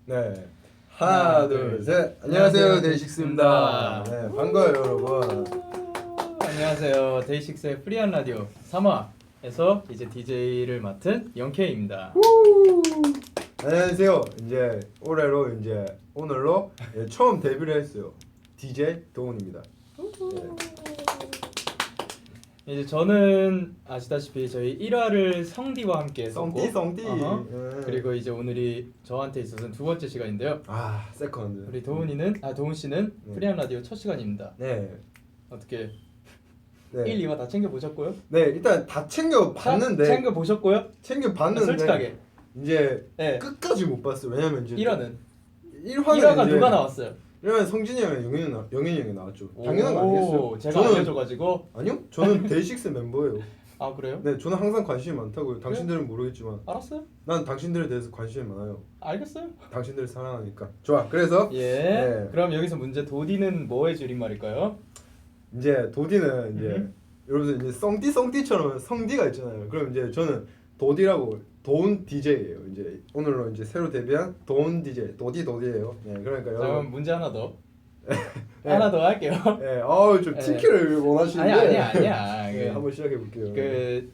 네. 하나, 둘, 셋. 안녕하세요, 데이식스입니다. 네, 반가워요, 여러분. 안녕하세요. 데이식스의 프리한 라디오 3화에서 이제 DJ를 맡은 영케이입니다. 안녕하세요. 이제 오늘로 처음 데뷔를 했어요. DJ 도훈입니다. 네. 이제 저는 아시다시피 저희 1화를 성디와 함께 했었고 성디. 그리고 이제 오늘이 저한테 있어서는 두 번째 시간인데요. 아, 세컨드. 우리 도훈 씨는 프리한 라디오 첫 시간입니다. 네. 어떻게 네. 1, 2화 다 챙겨 보셨고요? 네, 일단 다 챙겨 봤는데. 챙겨 보셨고요? 챙겨 봤는데. 솔직하게. 이제 네. 끝까지 못 봤어요. 왜냐면 이제 1화는 1화가 누가 나왔어요? 이러면 성진이 형이 영현이 형이 나왔죠. 당연한 거 아니겠어요? 제가 알려줘가지고. 아니요, 저는 데이식스 멤버예요. 아 그래요? 네, 저는 항상 관심이 많다고요. 당신들은 모르겠지만 알았어요? 난 당신들에 대해서 관심이 많아요. 알겠어요? 당신들을 사랑하니까. 좋아. 그래서 예. 네. 그럼 여기서 문제 도디는 뭐의 줄임말일까요? 이제 도디는 이제 여러분들 이제 썽띠처럼 성디가 있잖아요. 그럼 이제 저는 도디라고 도운 DJ예요. 이제 오늘로 이제 새로 데뷔한 도운 DJ 도디예요. 네, 그러니까 자, 여러분. 그럼 문제 하나 더. 네. 하나 더 할게요. 네, 좀 네. 티키를 원하시는데. 아니야. 네, 한번 시작해 볼게요. 그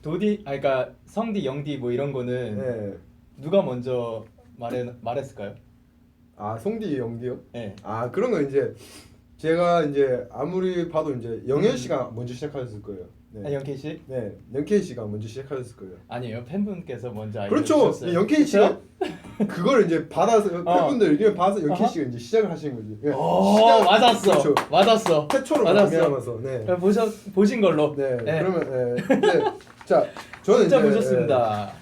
도디, 그러니까 성디, 영디 뭐 이런 거는 네. 누가 먼저 말했을까요? 아, 송디 영디요? 네. 아, 그런 거 이제 제가 이제 아무리 봐도 이제 영현 씨가 먼저 시작하셨을 거예요. 네. 아, 영케이 씨? 네, 영케이 씨가 먼저 시작하셨을 거예요. 아니에요. 팬분께서 먼저 그렇죠. 알려주셨어요. 영케이 씨가 그걸 이제 받아서 팬분들 의견을 받아서 영케이 어허. 씨가 이제 시작을 하신 거지. 네. 맞았어. 그렇죠. 맞았어. 최초로 맞았어. 데뷔하면서. 네. 그럼 보신 걸로. 네. 네. 그러면 네. 자, 저는 진짜 이제 보셨습니다.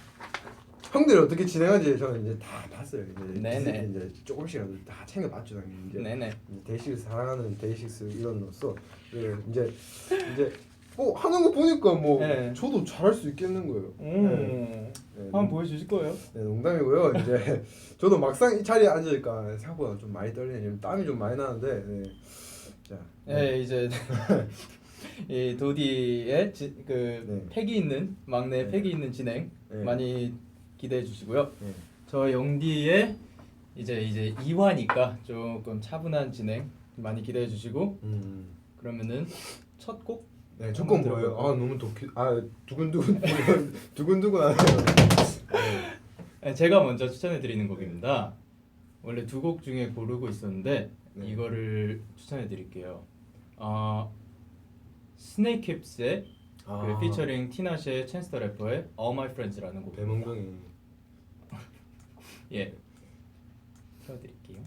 형들이 어떻게 진행하지 저는 이제 다 봤어요. 이제 네네. 이제 조금씩이라도 다 챙겨봤죠. 당연히. 이제 네네. 데이식스 사랑하는 데이식스 일원으로서 이제 뭐 하는 거 보니까 뭐 네. 저도 잘할 수 있겠는 거예요. 네, 한번 보여주실 거예요? 네, 농담이고요. 이제 저도 막상 이 자리에 앉으니까 생각보다 좀 많이 떨리네. 지금 땀이 좀 많이 나는데. 네. 자, 네, 이제 이 도디의 네. 패기 있는 막내 네. 패기 있는 진행 네. 많이 기대해 주시고요. 네. 저 영디의 이제 2화니까 조금 차분한 진행 많이 기대해 주시고 그러면은 첫 곡 네, 첫곡 뭐예요? 아 너무 두근두근 두근두근하네요. 네, 제가 먼저 추천해 드리는 곡입니다. 원래 두 곡 중에 고르고 있었는데 네. 이거를 추천해 드릴게요. 스네이크힙스의 그 피처링 티나시의 챈스 더 래퍼의 All My Friends라는 곡입니다. 배몽동이. 예, 틀어드릴게요.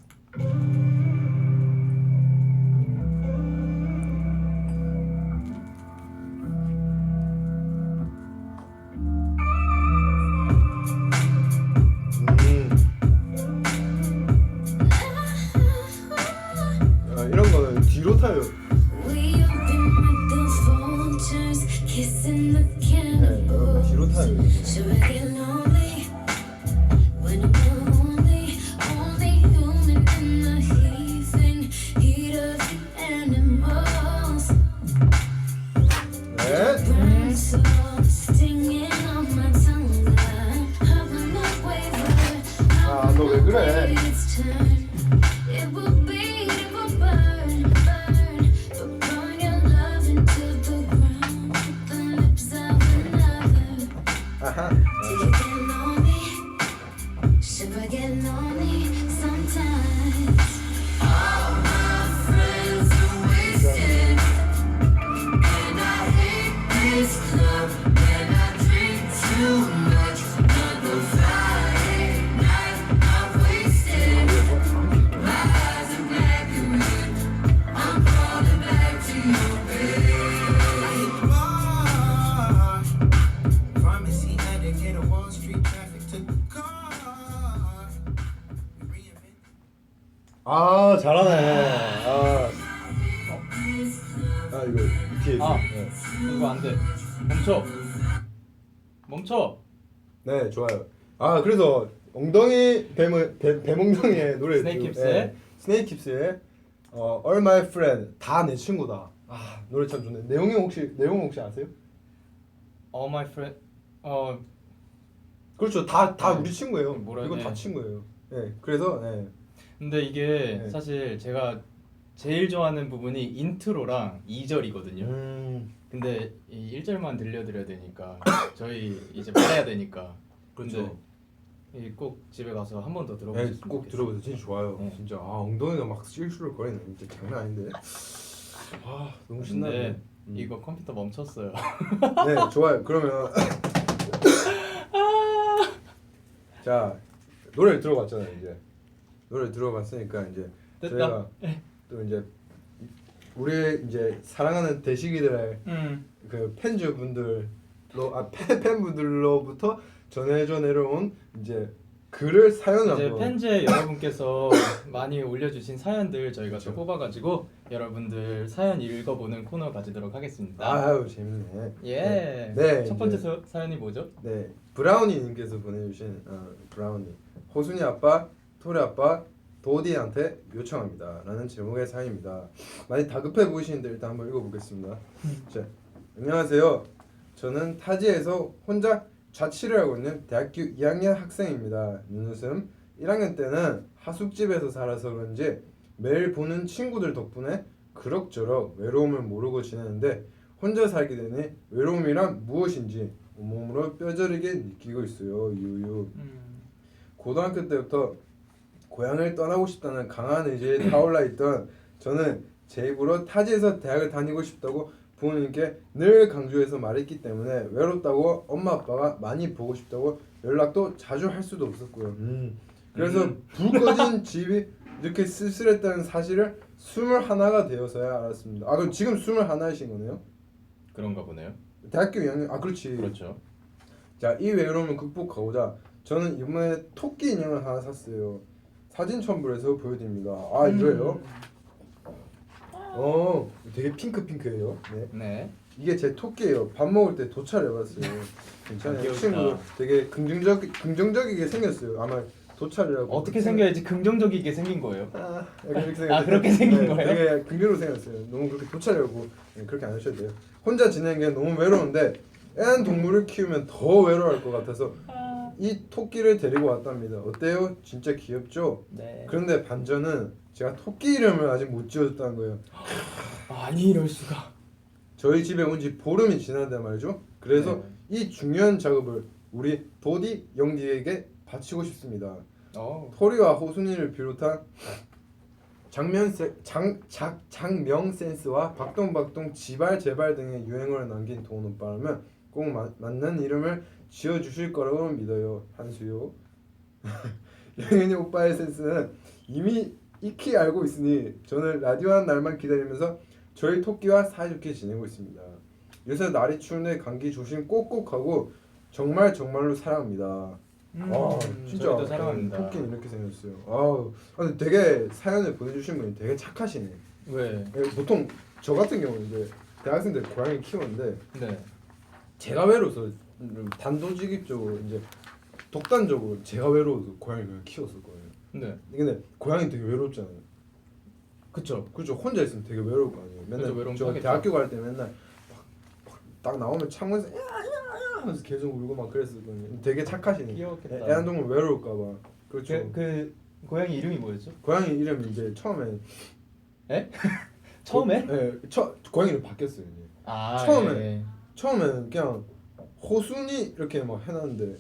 이런 거는 뒤로 타요. 네, 뒤로 타요. 너 왜 그래? 아하. 아, 잘하네. 이거 뒤에. 네. 이거 안 돼. 멈춰. 네, 좋아요. 그래서 엉덩이 배몽덩이의 노래. 스네이크힙스의? 스네이크힙스의 All My Friend 다 내 친구다. 노래 참 좋네. 내용 혹시 아세요? All My Friend 그렇죠. 다 네. 우리 친구예요. 뭐라 이거 해? 다 친구예요. 네, 그래서 네. 근데 이게 네. 사실 제가 제일 좋아하는 부분이 인트로랑 2절이거든요. 근데 이 1절만 들려드려야 되니까 저희 이제 말해야 되니까. 그렇죠. 근데 꼭 집에 가서 한 번 더 네, 들어보셨으면 꼭 좋겠어요. 들어보세요. 진짜 좋아요. 네. 진짜 엉덩이가 막 실수를 거리네. 진짜 장난 아닌데. 너무 신나네. 근데 이거 컴퓨터 멈췄어요. 네, 좋아요. 그러면 자 노래를 들어봤잖아요. 이제 노래 들어봤으니까 이제 됐다. 저희가 또 이제 우리 이제 사랑하는 대식이들의 그 팬분들로부터 전해져 내려온 이제 글을 사연을 이제 한번 팬제 여러분께서 많이 올려주신 사연들 저희가 그렇죠. 또 뽑아가지고 여러분들 사연 읽어보는 코너 가지도록 하겠습니다. 아유 재밌네. 예. 네, 첫 번째 이제. 사연이 뭐죠? 네, 브라우니님께서 보내주신 브라우니 호순이 아빠, 토리 아빠, 도디한테 요청합니다 라는 제목의 사연입니다. 많이 다급해 보이시는데 일단 한번 읽어보겠습니다. 자, 안녕하세요. 저는 타지에서 혼자 자취를 하고 있는 대학교 2학년 학생입니다. 눈웃음 1학년 때는 하숙집에서 살아서 그런지 매일 보는 친구들 덕분에 그럭저럭 외로움을 모르고 지내는데 혼자 살게 되니 외로움이란 무엇인지 온몸으로 뼈저리게 느끼고 있어요. 유유. 고등학교 때부터 고향을 떠나고 싶다는 강한 의지에 타올라 있던 저는 제 입으로 타지에서 대학을 다니고 싶다고 부모님께 늘 강조해서 말했기 때문에 외롭다고 엄마 아빠가 많이 보고 싶다고 연락도 자주 할 수도 없었고요. 그래서 불 꺼진 집이 이렇게 쓸쓸했다는 사실을 21가 되어서야 알았습니다. 그럼 지금 21이신 거네요? 그런가 보네요. 대학교 2학년 그렇지. 그렇죠. 자, 이 외로움을 극복하고자 저는 이번에 토끼 인형을 하나 샀어요. 사진 첨부해서 보여드립니다. 이거예요? 되게 핑크핑크해요. 네. 네. 이게 제 토끼예요. 밥 먹을 때 도착해봤어요. 괜찮아요. 귀엽다. 친구 되게 긍정적이게 생겼어요. 아마 도착이라고. 어떻게 생겨야지 긍정적이게 생긴 거예요? 그렇게 생겼어요. 그렇게 생긴 거예요? 되게 긍정적으로 생겼어요. 너무 그렇게 도착이라고 그렇게 안 하셔도 돼요. 혼자 지내는 게 너무 외로운데 애완동물을 키우면 더 외로워할 것 같아서 이 토끼를 데리고 왔답니다. 어때요? 진짜 귀엽죠? 네. 그런데 반전은 제가 토끼 이름을 아직 못 지어줬다는 거예요. 아니 이럴 수가. 저희 집에 온 지 보름이 지났단 말이죠. 그래서 네. 이 중요한 작업을 우리 도디 영디에게 바치고 싶습니다. 토리와 호순이를 비롯한 장명 센스와 박동박동 지발제발 등의 유행어를 남긴 도훈 오빠라면 꼭 맞는 이름을 지어주실 거라고 믿어요. 한수요. 영현이 오빠의 센스는 이미 익히 알고 있으니 저는 라디오 하는 날만 기다리면서 저희 토끼와 사이좋게 지내고 있습니다. 요새 날이 추운데 감기 조심 꼭꼭 하고 정말로 사랑합니다. 진짜 저희도 사랑합니다. 토끼는 이렇게 생겼어요. 근데 되게 사연을 보내주신 분이 되게 착하시네. 왜? 보통 저 같은 경우는 이제 대학생들 고양이 키우는데 네. 제가 외로워서 단도직입적으로 이제 독단적으로 제가 외로워서 고양이를 그냥 키웠을 거예요. 네. 근데 고양이 되게 외롭잖아요. 그쵸. 그죠. 혼자 있으면 되게 외로울 거 아니에요. 맨날 외로움 저 타겠죠. 대학교 갈 때 맨날 딱 나오면 창문에서 야야야 하면서 계속 울고 막 그랬었거든요. 되게 착하시네. 귀여웠겠다. 애완동물 외로울까 봐. 그렇죠. 그 고양이 이름이 뭐였죠? 고양이 이름이 이제 처음에 처음에? 고양이 이름 바뀌었어요. 이제. 처음에. 예. 처음에는 그냥 호순이 이렇게 막 해놨는데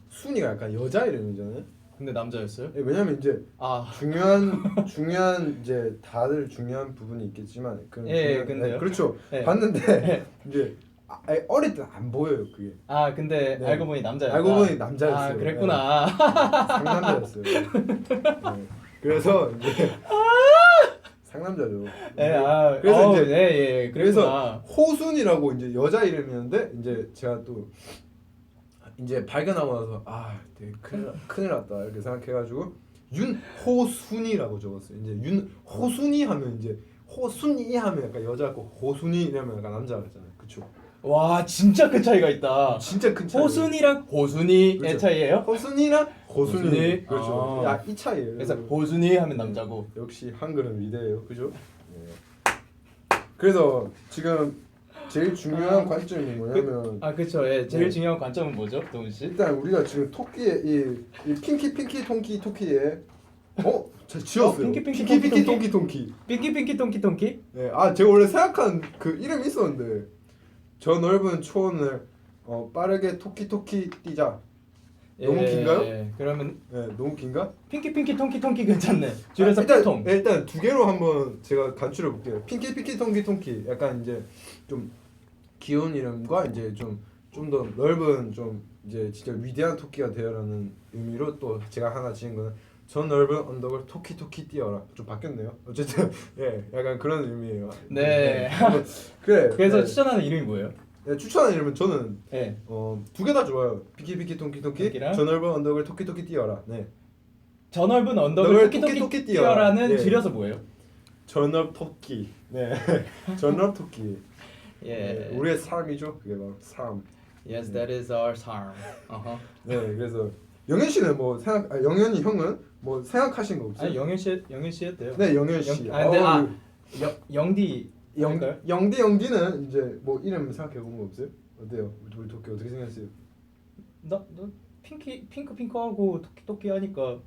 순이가 약간 여자 이름이잖아요. 근데 남자였어요? 왜냐면 이제 중요한 이제 다들 중요한 부분이 있겠지만 그런 근데요? 그렇죠. 네. 봤는데 이제 어릴 때 안 보여요 그게. 근데 네. 알고 보니 남자였다. 알고 보니 남자였어요. 그랬구나. 상남자였어요. 네. 그래서 이제 상남자죠. 그래서 이제 그래서 호순이라고 이제 여자 이름이었는데 이제 제가 또 이제 발견하고 나서 되게 큰일 났다 이렇게 생각해가지고 윤호순이라고 적었어요. 이제 윤호순이 하면 이제 호순이 하면 약간 여자고 호순이 이러면 약간 남자 같잖아요. 그쵸? 와 진짜 큰 차이가 있다. 진짜 큰 차이. 호순이랑 호순이의 그렇죠. 차이예요? 호순이랑 호순이. 호순이. 그렇죠. 이 차이예요. 그래서 호순이 하면 남자고. 역시 한글은 위대해요. 그죠? 네. 그래서 지금 제일 중요한 관점이 뭐냐면 아 그쵸. 예. 제일 네. 중요한 관점은 뭐죠, 동훈 씨? 일단 우리가 지금 토끼의 이 핑키 토끼의 지었어요. 핑키, 토끼. 핑키 통키. 네, 제가 원래 생각한 그 이름이 있었는데 저 넓은 초원을 빠르게 토끼 뛰자. 너무 긴가요? 예. 그러면 네, 너무 긴가? 핑키 통키 괜찮네. 줄여서 일단, 피통. 일단 두 개로 한번 제가 간추려 볼게요. 핑키 통키. 약간 이제 좀 귀여운 이름과 이제 좀 더 넓은 좀 이제 진짜 위대한 토끼가 되어라는 의미로 또 제가 하나 지은 거는 저 넓은 언덕을 토끼 뛰어라. 좀 바뀌었네요. 어쨌든 예, 약간 그런 의미예요. 네. 그래. 그래서 네. 추천하는 이름이 뭐예요? 네, 추천하는 이름은 저는 예. 두 개 다 좋아요. 핑키 통키. 토끼랑? 저 넓은 언덕을 토끼 뛰어라. 네. 저 넓은 언덕을 널 토끼 토끼 뛰어라는 예. 줄여서 뭐예요? 전업 토끼. 네. 전업 토끼. 예. 네, 우리의 삶이죠. 그게 바로 삶. Yes, that is our farm. 어허. 네, 그래서 영현 씨는 뭐 영현이 형은 뭐 생각하신 거 없어요? 아니 영현 씨였대요. 네, 영현 씨. 근데 영디 할까요? 영디는 이제 뭐 이름 생각해 본 거 없어요? 어때요? 우리 토끼 어떻게 생겼어요? 너 핑크하고 토끼 하니까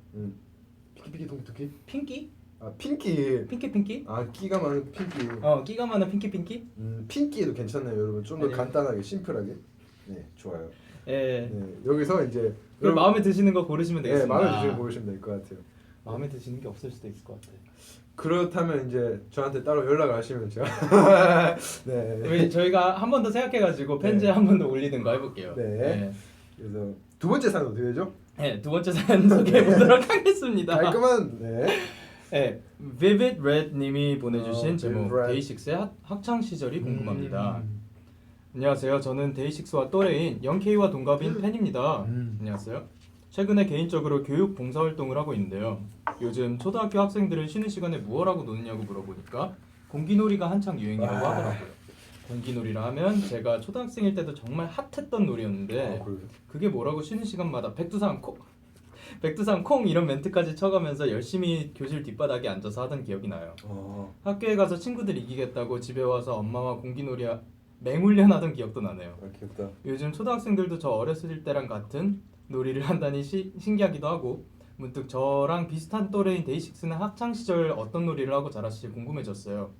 핑키 토끼? 핑키? 핑키. 끼가 많은 핑키. 끼가 많은 핑키? 핑키도 괜찮네요, 여러분. 좀 더 아니, 간단하게 심플하게. 네, 좋아요. 예. 네, 여기서 이제 그 마음에 드시는 거 고르시면 네, 되겠습니다. 마음에 드시면 고르시면 될 것 같아요. 마음에 드시는 게 없을 수도 있을 것 같아요. 그렇다면 이제 저한테 따로 연락을 하시면 제가 네. 저희가 한 번 더 생각해가지고 편지에 한 번 더 올리는 거 해볼게요. 네. 그래서 두 번째 사연 어떻게 되죠? 네, 두 번째 사연 소개해 보도록 하겠습니다. 깔끔한 네. 네, Vivid Red 님이 보내주신 제목 Vivid Red. 데이식스의 학창 시절이 궁금합니다. 안녕하세요. 저는 데이식스와 또래인 영케이와 동갑인 팬입니다. 안녕하세요. 최근에 개인적으로 교육 봉사활동을 하고 있는데요. 요즘 초등학교 학생들은 쉬는 시간에 무엇 하고 노느냐고 물어보니까 공기놀이가 한창 유행이라고 하더라고요. 공기놀이라 하면 제가 초등학생일 때도 정말 핫했던 놀이였는데 그게 뭐라고 쉬는 시간마다 백두산 콩 이런 멘트까지 쳐가면서 열심히 교실 뒷바닥에 앉아서 하던 기억이 나요. 학교에 가서 친구들 이기겠다고 집에 와서 엄마와 공기놀이 맹훈련하던 기억도 나네요. 귀엽다. 요즘 초등학생들도 저 어렸을 때랑 같은 놀이를 한다니 신기하기도 하고 문득 저랑 비슷한 또래인 데이식스는 학창시절 어떤 놀이를 하고 자랐을지 궁금해졌어요.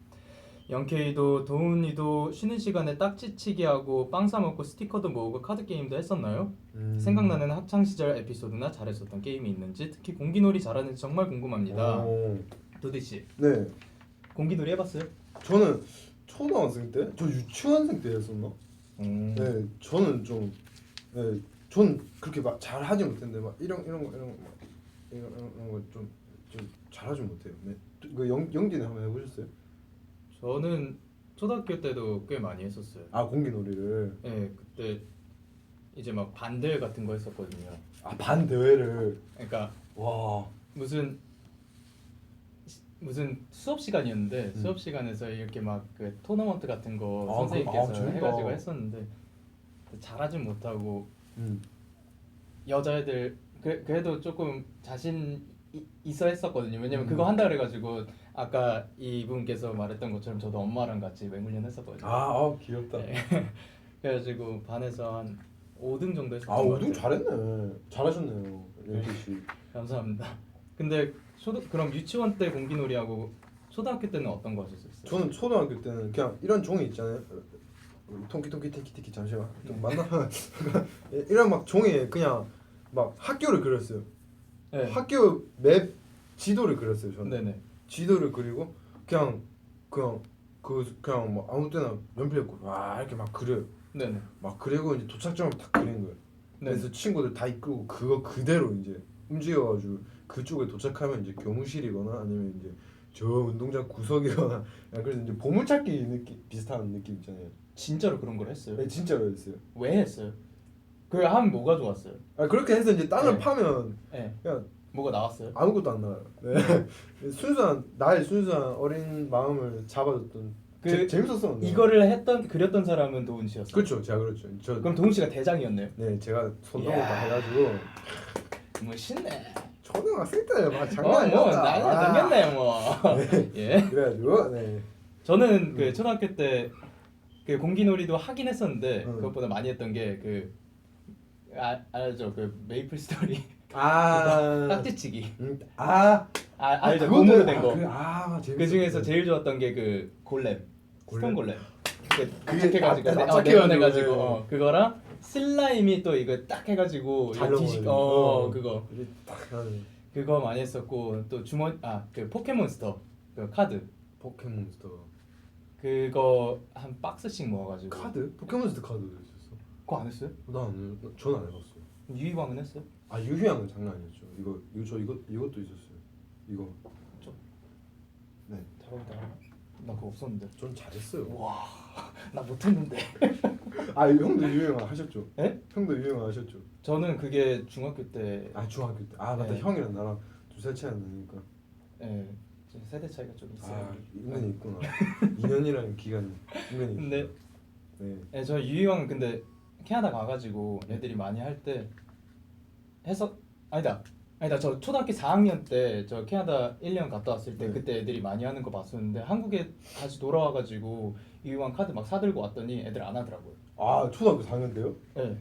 영케이도 도훈이도 쉬는 시간에 딱지치기 하고 빵 사 먹고 스티커도 모으고 카드 게임도 했었나요? 생각나는 학창시절 에피소드나 잘했었던 게임이 있는지 특히 공기놀이 잘하는지 정말 궁금합니다. 도디씨 네. 공기놀이 해봤어요? 저는 초등학생 때? 저 유치원생 때 했었나? 네, 저는 좀 전 그렇게 막 잘하지 못했는데 막 이런 거 좀 잘하지 못해요. 네. 그 영디는 한번 해보셨어요? 저는 초등학교 때도 꽤 많이 했었어요. 공기놀이를. 네, 그때 이제 막 반대회 같은 거 했었거든요. 반 대회를. 그러니까 와. 무슨 수업 시간이었는데 수업 시간에서 이렇게 막 그 토너먼트 같은 거 선생님께서 해가지고 했었는데 잘하진 못하고 여자애들 그래도 조금 자신 있어 했었거든요. 왜냐면 그거 한다 그래가지고 아까 이분께서 말했던 것처럼 저도 엄마랑 같이 맹훈련 했었거든요. 귀엽다. 네. 그래가지고 반에서 한 5등 정도 했었던 것 5등 같아요. 잘했네. 잘하셨네요, 영디 씨. 감사합니다. 근데 그럼 유치원 때 공기놀이하고 초등학교 때는 어떤 거 하셨어요? 저는 초등학교 때는 그냥 이런 종이 있잖아요. 통키 티키 잠시만. 좀 맞나? 이런 막 종이에 그냥 막 학교를 그렸어요. 네. 학교 맵 지도를 그렸어요. 저는. 네네. 지도를 그리고 그냥 뭐 아무 때나 연필에 와 이렇게 막 그려요. 네네. 막 그리고 이제 도착점을 딱 그린 거예요. 네. 그래서 친구들 다 이끌고 그거 그대로 이제 움직여가지고 그쪽에 도착하면 이제 교무실이거나 아니면 이제 저 운동장 구석이거나 그래서 이제 보물찾기 느낌 비슷한 느낌 있잖아요. 진짜로 그런 걸 했어요? 네, 진짜로 했어요. 왜 했어요? 그걸 하면 뭐가 좋았어요? 그렇게 해서 이제 땅을 네. 파면 네. 그냥 뭐가 나왔어요? 아무것도 안 나와요. 네. 나의 순수한 어린 마음을 잡아줬던 재밌었어. 이거를 그렸던 사람은 도훈 씨였어요. 그렇죠, 제가 그렇죠. 그럼 도훈 씨가 대장이었네요. 네, 제가 손동을 다 해가지고 멋있네. 초등학생 때 막 장난 아니었다. 뭐 나는 당겼네 뭐. 네. 예. 그래가지고 네. 저는 그 초등학교 때 그 공기놀이도 하긴 했었는데 응. 그것보다 많이 했던 게 그 알죠? 그 메이플 스토리 아, 딱지치기. 아, 알죠? 그거는- 고무로 된 거. 재밌었어. 그 중에서 제일 좋았던 게 그 골렘, 스톤 골렘. 그게 납작해가지고 납작해가지고, 내보내가지고 네. 그거랑 슬라임이 또 이거 딱 해가지고 잘 이거 뒤식 넘어가요. 그거 이게 딱 하는 그거 많이 했었고 또 주머니 그 포켓몬스터 그 카드 포켓몬스터 그거 한 박스씩 모아가지고 카드? 포켓몬스터 카드도 있었어. 그거 안 했어요? 전안 해봤어요. 유희광은 했어요? 아 유희양은 장난 아니었죠. 이것도 있었어요. 이거 좀 네, 잘한다. 나 그거 없었는데. 전 잘했어요. 와, 나 못했는데. 아 형도 유희양 하셨죠? 예? 형도 유희양 하셨죠? 저는 그게 중학교 때. 아 중학교 때. 아 맞다. 네. 형이랑 나랑 2살 차이 안 나니까. 예, 좀 세대 차이가 좀 있어요. 아 은근히 있구나. 2년이라는 기간이 은근히. 근데 있구나. 네. 예, 저 유희광은 근데 캐나다 가가지고 애들이 많이 할 때 해서 아니다 저 초등학교 4학년 때 저 캐나다 1년 갔다 왔을 때 네. 그때 애들이 많이 하는 거 봤었는데 한국에 다시 돌아와가지고 유희광 카드 막 사들고 왔더니 애들 안 하더라고요. 아 초등학교 4학년 때요? 예,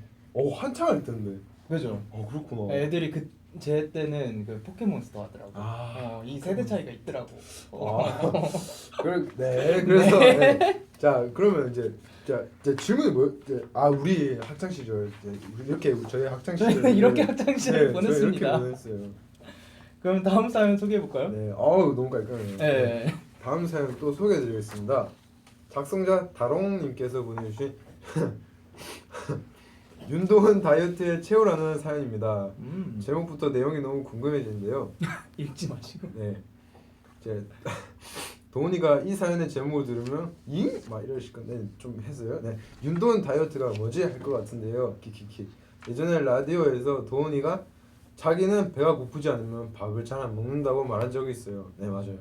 한창 할 때인데. 그죠. 그렇구나. 애들이 제 때는 그 포켓몬스터 하더라고. 이 세대 차이가 있더라고. 네 그래서 네. 자 그러면 이제 자 질문이 우리 학창 시절 이렇게 저희 학창 시절 저희는 이렇게 학창 시절 네, 보냈습니다. 저희 이렇게 보냈어요. 그럼 다음 사연 소개해 볼까요? 네, 너무 깔끔해요. 네. 다음 사연 또 소개해드리겠습니다. 작성자 다롱님께서 보내주신 윤도훈 다이어트에 채우라는 사연입니다. 제목부터 내용이 너무 궁금해지는데요. 읽지 마시고. 네, 제 도훈이가 이 사연의 제목을 들으면 잉? 막 이러실 건데 좀 했어요. 네, 윤도훈 다이어트가 뭐지 할 것 같은데요. 키키키. 예전에 라디오에서 도훈이가 자기는 배가 고프지 않으면 밥을 잘 안 먹는다고 말한 적이 있어요. 네 맞아요.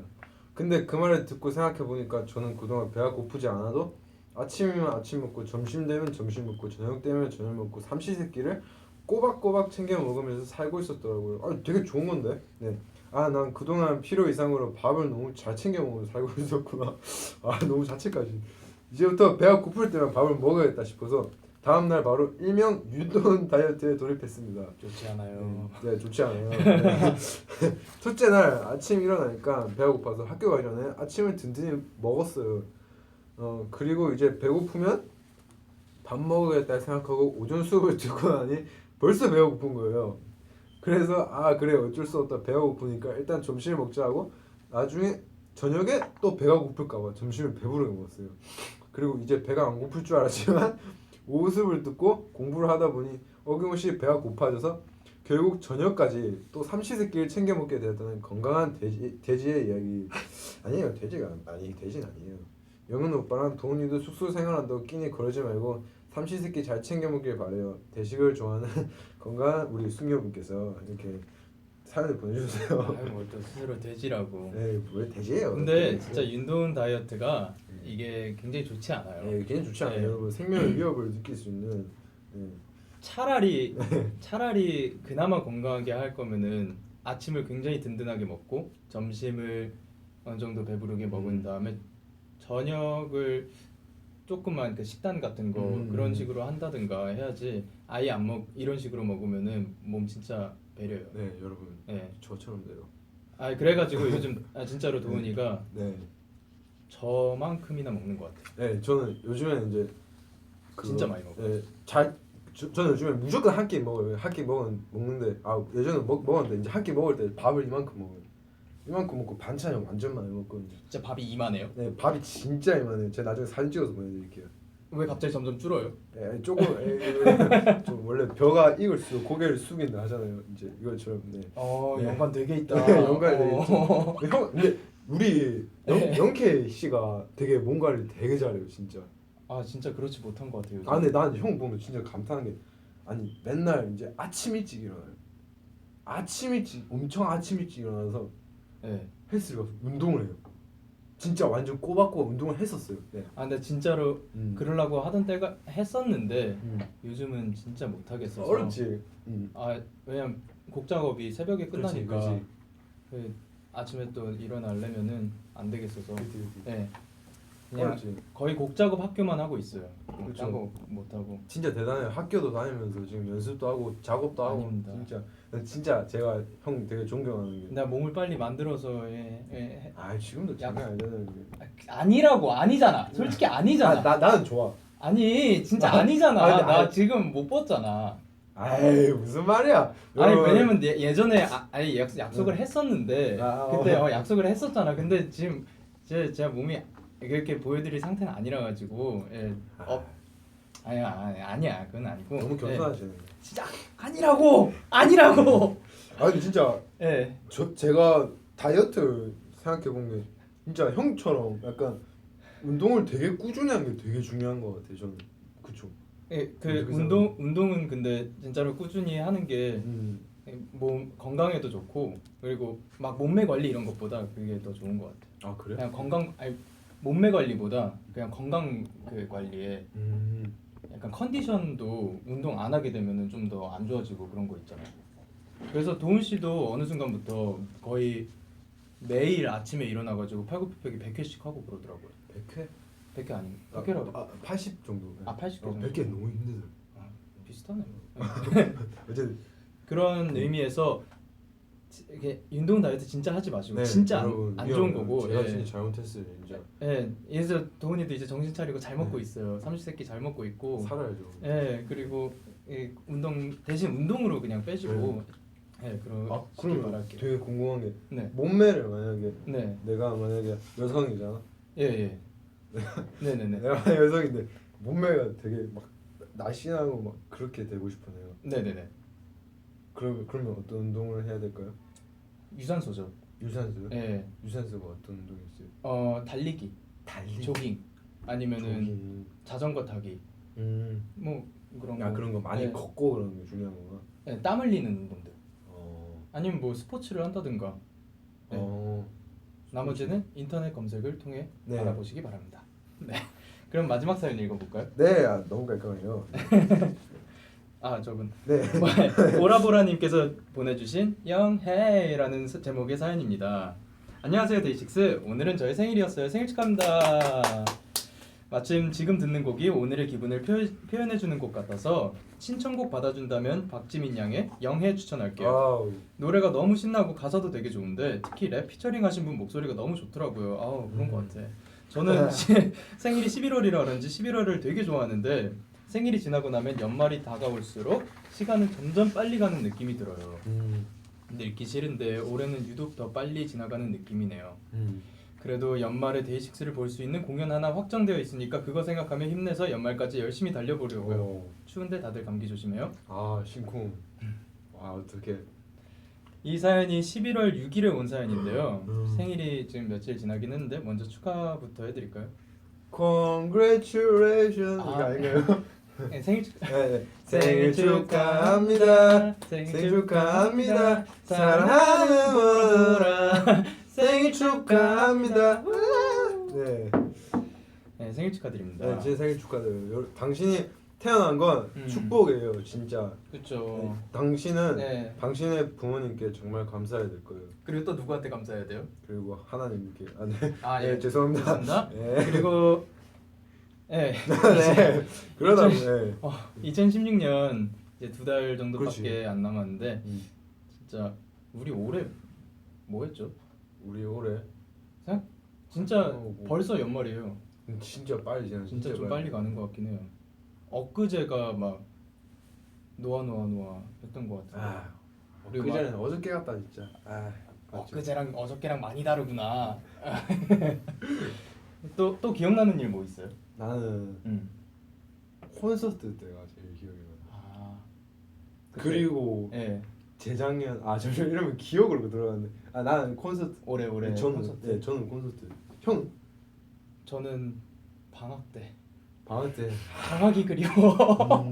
근데 그 말을 듣고 생각해 보니까 저는 그동안 배가 고프지 않아도 아침이면 아침 먹고 점심 되면 점심 먹고 저녁 되면 저녁 먹고 삼시세끼를 꼬박꼬박 챙겨 먹으면서 살고 있었더라고요. 되게 좋은 건데. 네. 난 그동안 필요 이상으로 밥을 너무 잘 챙겨 먹으면서 살고 있었구나. 너무 자책까지. 이제부터 배가 고플 때만 밥을 먹어야겠다 싶어서 다음날 바로 일명 윤도훈 다이어트에 돌입했습니다. 좋지 않아요. 네, 좋지 않아요. 네. 첫째 날 아침 일어나니까 배가 고파서 학교 가기 전에 아침을 든든히 먹었어요. 그리고 이제 배고프면 밥 먹어야겠다 생각하고 오전 수업을 듣고 나니 벌써 배가 고픈 거예요. 그래서 그래 어쩔 수 없다 배가 고프니까 일단 점심을 먹자 하고 나중에 저녁에 또 배가 고플까봐 점심을 배부르게 먹었어요. 그리고 이제 배가 안 고플 줄 알았지만 오후 수업을 듣고 공부를 하다 보니 어김없이 배가 고파져서 결국 저녁까지 또 삼시세끼를 챙겨 먹게 되었다는 건강한 돼지의 이야기. 아니에요, 돼지는 아니에요. 영은 오빠랑 도훈이도 숙소 생활한다고 끼니 그러지 말고 삼시세끼 잘 챙겨 먹길 바래요. 대식을 좋아하는 건강한 우리 숙녀분께서 이렇게 사연을 보내주세요. 뭘또 스스로 돼지라고. 네, 왜 돼지예요? 근데 진짜 윤도훈 다이어트가 이게 굉장히 좋지 않아요. 네, 굉장히 좋지 않아요, 네. 여러분. 생명의 위협을 느낄 수 있는. 네. 차라리 그나마 건강하게 할 거면은 아침을 굉장히 든든하게 먹고 점심을 어느 정도 배부르게 먹은 다음에 저녁을 조금만 그 식단 같은 거 그런 식으로 한다든가 해야지. 아예 안 먹 이런 식으로 먹으면은 몸 진짜 배려요. 네, 여러분. 네. 저처럼 돼요. 그래가지고 요즘 진짜로 도훈이가 네. 저만큼이나 먹는 것 같아요. 네, 저는 요즘에는 이제 진짜 많이 먹어요. 네, 저는 요즘에 무조건 한 끼 먹어요. 한 끼 먹는데 예전에 먹었는데 이제 한 끼 먹을 때 밥을 이만큼 먹어요. 이만큼 먹고 반찬이 완전 많이 먹거든요. 진짜 밥이 이만해요? 네, 밥이 진짜 이만해요. 제가 나중에 사진 찍어서 보내드릴게요. 왜 갑자기 점점 줄어요? 조금 좀 원래 벼가 익을수록 고개를 숙인다 하잖아요. 이제 이것처럼. 네. 네. 연관 되게 있다. 네, 연관이 되게 있죠. 근데 우리 영케 씨가 되게 뭔가를 되게 잘해요, 진짜. 진짜 그렇지 못한 것 같아요. 근데 난 형 보면 진짜 감탄한 게 맨날 이제 아침 일찍 일어나요. 엄청 아침 일찍 일어나서 네. 헬스를 가서 운동을 해요. 진짜 완전 꼬박꼬박 운동을 했었어요. 네. 근데 진짜로 그러려고 하던 때가 했었는데 요즘은 진짜 못 하겠어서. 어렵지. 왜냐면 곡 작업이 새벽에 끝나니까. 그렇지. 아침에 또 일어나려면은 안 되겠어서. 그치. 네. 그냥 어렵지. 거의 곡 작업 학교만 하고 있어요. 그쵸. 딴거 못 하고. 진짜 대단해요. 학교도 다니면서 지금 연습도 하고 작업도 하고 아닙니다. 진짜 제가 형 되게 존경하는 게. 내가 몸을 빨리 만들어서 아 지금도 장난 아니잖아요. 아니라고 아니잖아. 솔직히 아니잖아. 나는 좋아. 아니 진짜 아, 아니잖아. 아니, 나 아니. 지금 못 벗잖아. 아이 무슨 말이야? 아니 여러분. 왜냐면 예전에 아니 약속을 했었는데 아, 그때 약속을 했었잖아. 근데 지금 제 몸이 이렇게 보여드릴 상태는 아니라 가지고 아니야 그건 아니고 너무 겸손하시네. 진짜 아니라고 아니 진짜 예. 제가 다이어트 생각해 본 게 진짜 형처럼 약간 운동을 되게 꾸준히 하는 게 되게 중요한 것 같아요. 저는 그쵸. 예, 그 어떻게 운동은 근데 진짜로 꾸준히 하는 게 몸 건강에도 좋고 그리고 막 몸매 관리 이런 것보다 그게 더 좋은 것 같아요. 아 그래? 그냥 몸매 관리보다 그냥 건강 그 관리에 약간 컨디션도 운동 안 하게 되면은 좀 더 안 좋아지고 그런 거 있잖아요. 그래서 도훈 씨도 어느 순간부터 거의 매일 아침에 일어나가지고 팔굽혀펴기 100회씩 하고 그러더라고요. 100회? 100회 아닌가? 100회라고? 80 정도. 80개 정도. 100개 너무 힘들어. 비슷하네. 어쨌든 그런 의미에서 이게 운동 다이어트 진짜 하지 마시고 진짜 안 좋은 거고. 제가 진짜 잘못했어요 진짜. 예, 그래서 도훈이도 이제 정신 차리고 잘 먹고 있어요. 삼시세끼 잘 먹고 있고. 살아야죠. 예, 그리고 운동 대신 운동으로 그냥 빼시고. 예, 그럼 말할게요. 되게 궁금한 게 네, 몸매를 만약에 네, 내가 만약에 여성이잖아. 예. 네네네. 내가 만약에 여성인데 몸매가 되게 막 날씬하고 막 그렇게 되고 싶으네요. 네네네. 그러면 어떤 운동을 해야 될까요? 유산소죠. 유산소요? 예. 유산소가 어떤 운동이 있어요? 달리기, 달리기, 조깅, 아니면은 조깅. 자전거 타기, 뭐 그런 거. 그런 거 많이 예. 걷고 그러는 게 중요한 거구나. 예, 땀 흘리는 운동들. 어. 아니면 뭐 스포츠를 한다든가. 네. 나머지는 인터넷 검색을 통해 네. 알아보시기 바랍니다. 네. 그럼 마지막 사연 읽어볼까요? 네, 너무 깔끔해요. 저분. 네. 보라보라님께서 보내주신 영해라는 제목의 사연입니다. 안녕하세요 데이식스. 오늘은 저의 생일이었어요. 생일 축하합니다. 마침 지금 듣는 곡이 오늘의 기분을 표현해주는 곡 같아서 신청곡 받아준다면 박지민 양의 영해 추천할게요. 아우. 노래가 너무 신나고 가사도 되게 좋은데 특히 랩 피처링 하신 분 목소리가 너무 좋더라고요. 그런 것 같아. 저는 생일이 11월이라 그런지 11월을 되게 좋아하는데 생일이 지나고 나면 연말이 다가올수록 시간은 점점 빨리 가는 느낌이 들어요. 근데 읽기 싫은데 올해는 유독 더 빨리 지나가는 느낌이네요. 그래도 연말에 데이식스를 볼 수 있는 공연 하나 확정되어 있으니까 그거 생각하며 힘내서 연말까지 열심히 달려보려고요. 추운데 다들 감기 조심해요. 심쿵. 와 어떡해. 이 사연이 11월 6일에 온 사연인데요. 생일이 지금 며칠 지나긴 했는데 먼저 축하부터 해드릴까요? Congratulations. 이거 아닌가요? 네, 생일 생일 축하합니다. 생일 축하합니다. 사랑하는 보라. 생일 축하합니다. 네, 생일 축하드립니다. 제 생일 축하드려요. 당신이 태어난 건 축복이에요, 진짜. 그렇죠. 당신은 당신의 부모님께 정말 감사해야 될 거예요. 그리고 또 누구한테 감사해야 돼요? 그리고 하나님께. 예, 죄송합니다. 그리고 네. 그러다 2016년 이제 2달 정도밖에 그렇지. 안 남았는데 진짜 우리 올해 뭐 했죠? 우리 올해 진짜 벌써 연말이에요. 진짜 빨리 지나. 진짜 좀 빨리 가는 것 같긴 해요. 엊그제가 막 노아 했던 것 같아요. 그 전에 어저께 같다 진짜. 엊그제랑 어저께랑 많이 다르구나. 또 기억나는 일 뭐 있어요? 나는 콘서트 때가 제일 기억이 나. 그리고 재작년 저를 이러면 기억으로 들어갔는데 나는 콘서트 올해 저는 콘서트. 저는 콘서트. 형 저는 방학 때. 방학 때 방학이 그리워.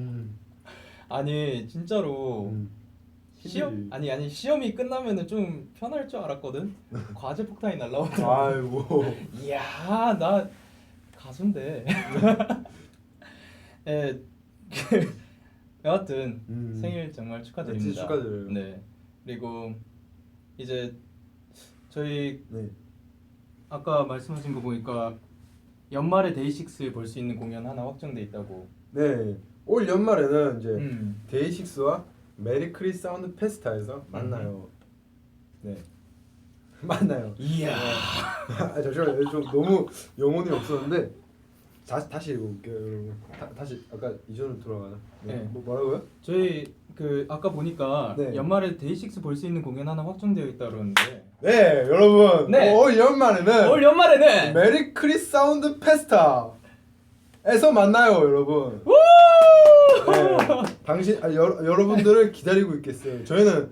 아니 진짜로 힘들지. 시험이 끝나면은 좀 편할 줄 알았거든. 과제 폭탄이 날라오더라고. 아이고. 이야 나 가수인데. 여하튼 생일 정말 축하드립니다. 진짜 축하드려요. 네. 그리고 이제 저희 아까 말씀하신 거 보니까 연말에 데이식스 볼 수 있는 공연 하나 확정돼 있다고. 네, 올 연말에는 이제 음. 데이식스와 메리크리 사운드 페스타에서 만나요. 네, 만나요. 이야. 아, 잠시만요. 좀 너무 영혼이 없었는데 다시 읽어볼게요, 여러분. 다시 아까 이전으로 돌아가자. 네. 네. 뭐라고요? 저희 그 아까 보니까 네. 연말에 데이식스 볼 수 있는 공연 하나 확정되어 있다 그러는데. 네, 여러분. 네. 올 연말에는 올 연말에는 메리크리 사운드 페스타에서 만나요, 여러분. 우! 네, 여러분들을 기다리고 있겠어요. 저희는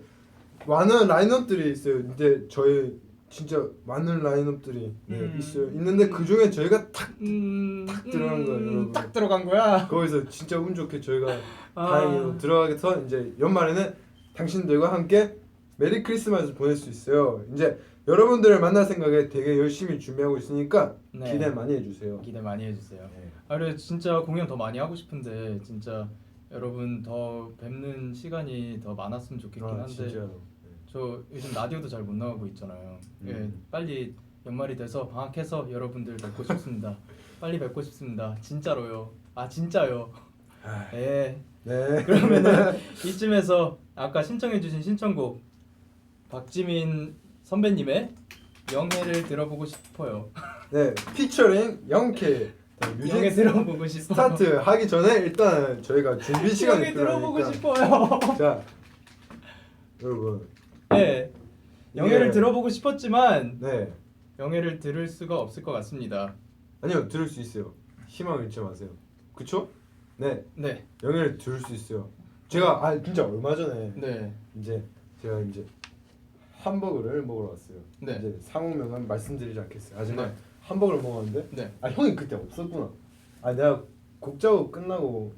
많은 라인업들이 있어요. 근데 저희 진짜 많은 라인업들이 있어요. 있는데 그 중에 저희가 탁 들어간 거예요, 여러분. 딱 들어간 거야. 거기서 진짜 운 좋게 저희가 아. 다행히도 들어가서 이제 연말에는 당신들과 함께 메리 크리스마스 보낼 수 있어요. 이제 여러분들을 만날 생각에 되게 열심히 준비하고 있으니까 네. 기대 많이 해주세요. 기대 많이 해주세요. 네. 아, 그래 진짜 공연 더 많이 하고 싶은데 진짜 여러분 더 뵙는 시간이 더 많았으면 좋겠긴 한데 진짜로. 저 요즘 라디오도 잘 못 나가고 있잖아요. 예, 빨리 연말이 돼서 방학해서 여러분들 뵙고 싶습니다. 빨리 뵙고 싶습니다. 진짜로요. 아 진짜요. 예. 네. 그러면은 이쯤에서 아까 신청해주신 신청곡 박지민 선배님의 영해를 들어보고 싶어요. 네, 피처링 영케 영해 들어보고 싶어. 스타트 하기 전에 일단 저희가 준비 시간이 영해 들어보고 필요하니까. 싶어요. 자, 여러분. 네, 영해를 예. 들어보고 싶었지만 네, 영해를 들을 수가 없을 것 같습니다. 아니요, 들을 수 있어요. 희망을 잃지 마세요. 그쵸? 네, 네, 영예를 들을 수 있어요. 제가 진짜 얼마 전에 네, 제가 hamburger를 먹으러 왔어요. 네. 이제 상호명은 말씀드리지 않겠어요. 하지만 네. hamburger를 먹었는데 네. 형이 그때 없었구나. 내가 곡 작업 끝나고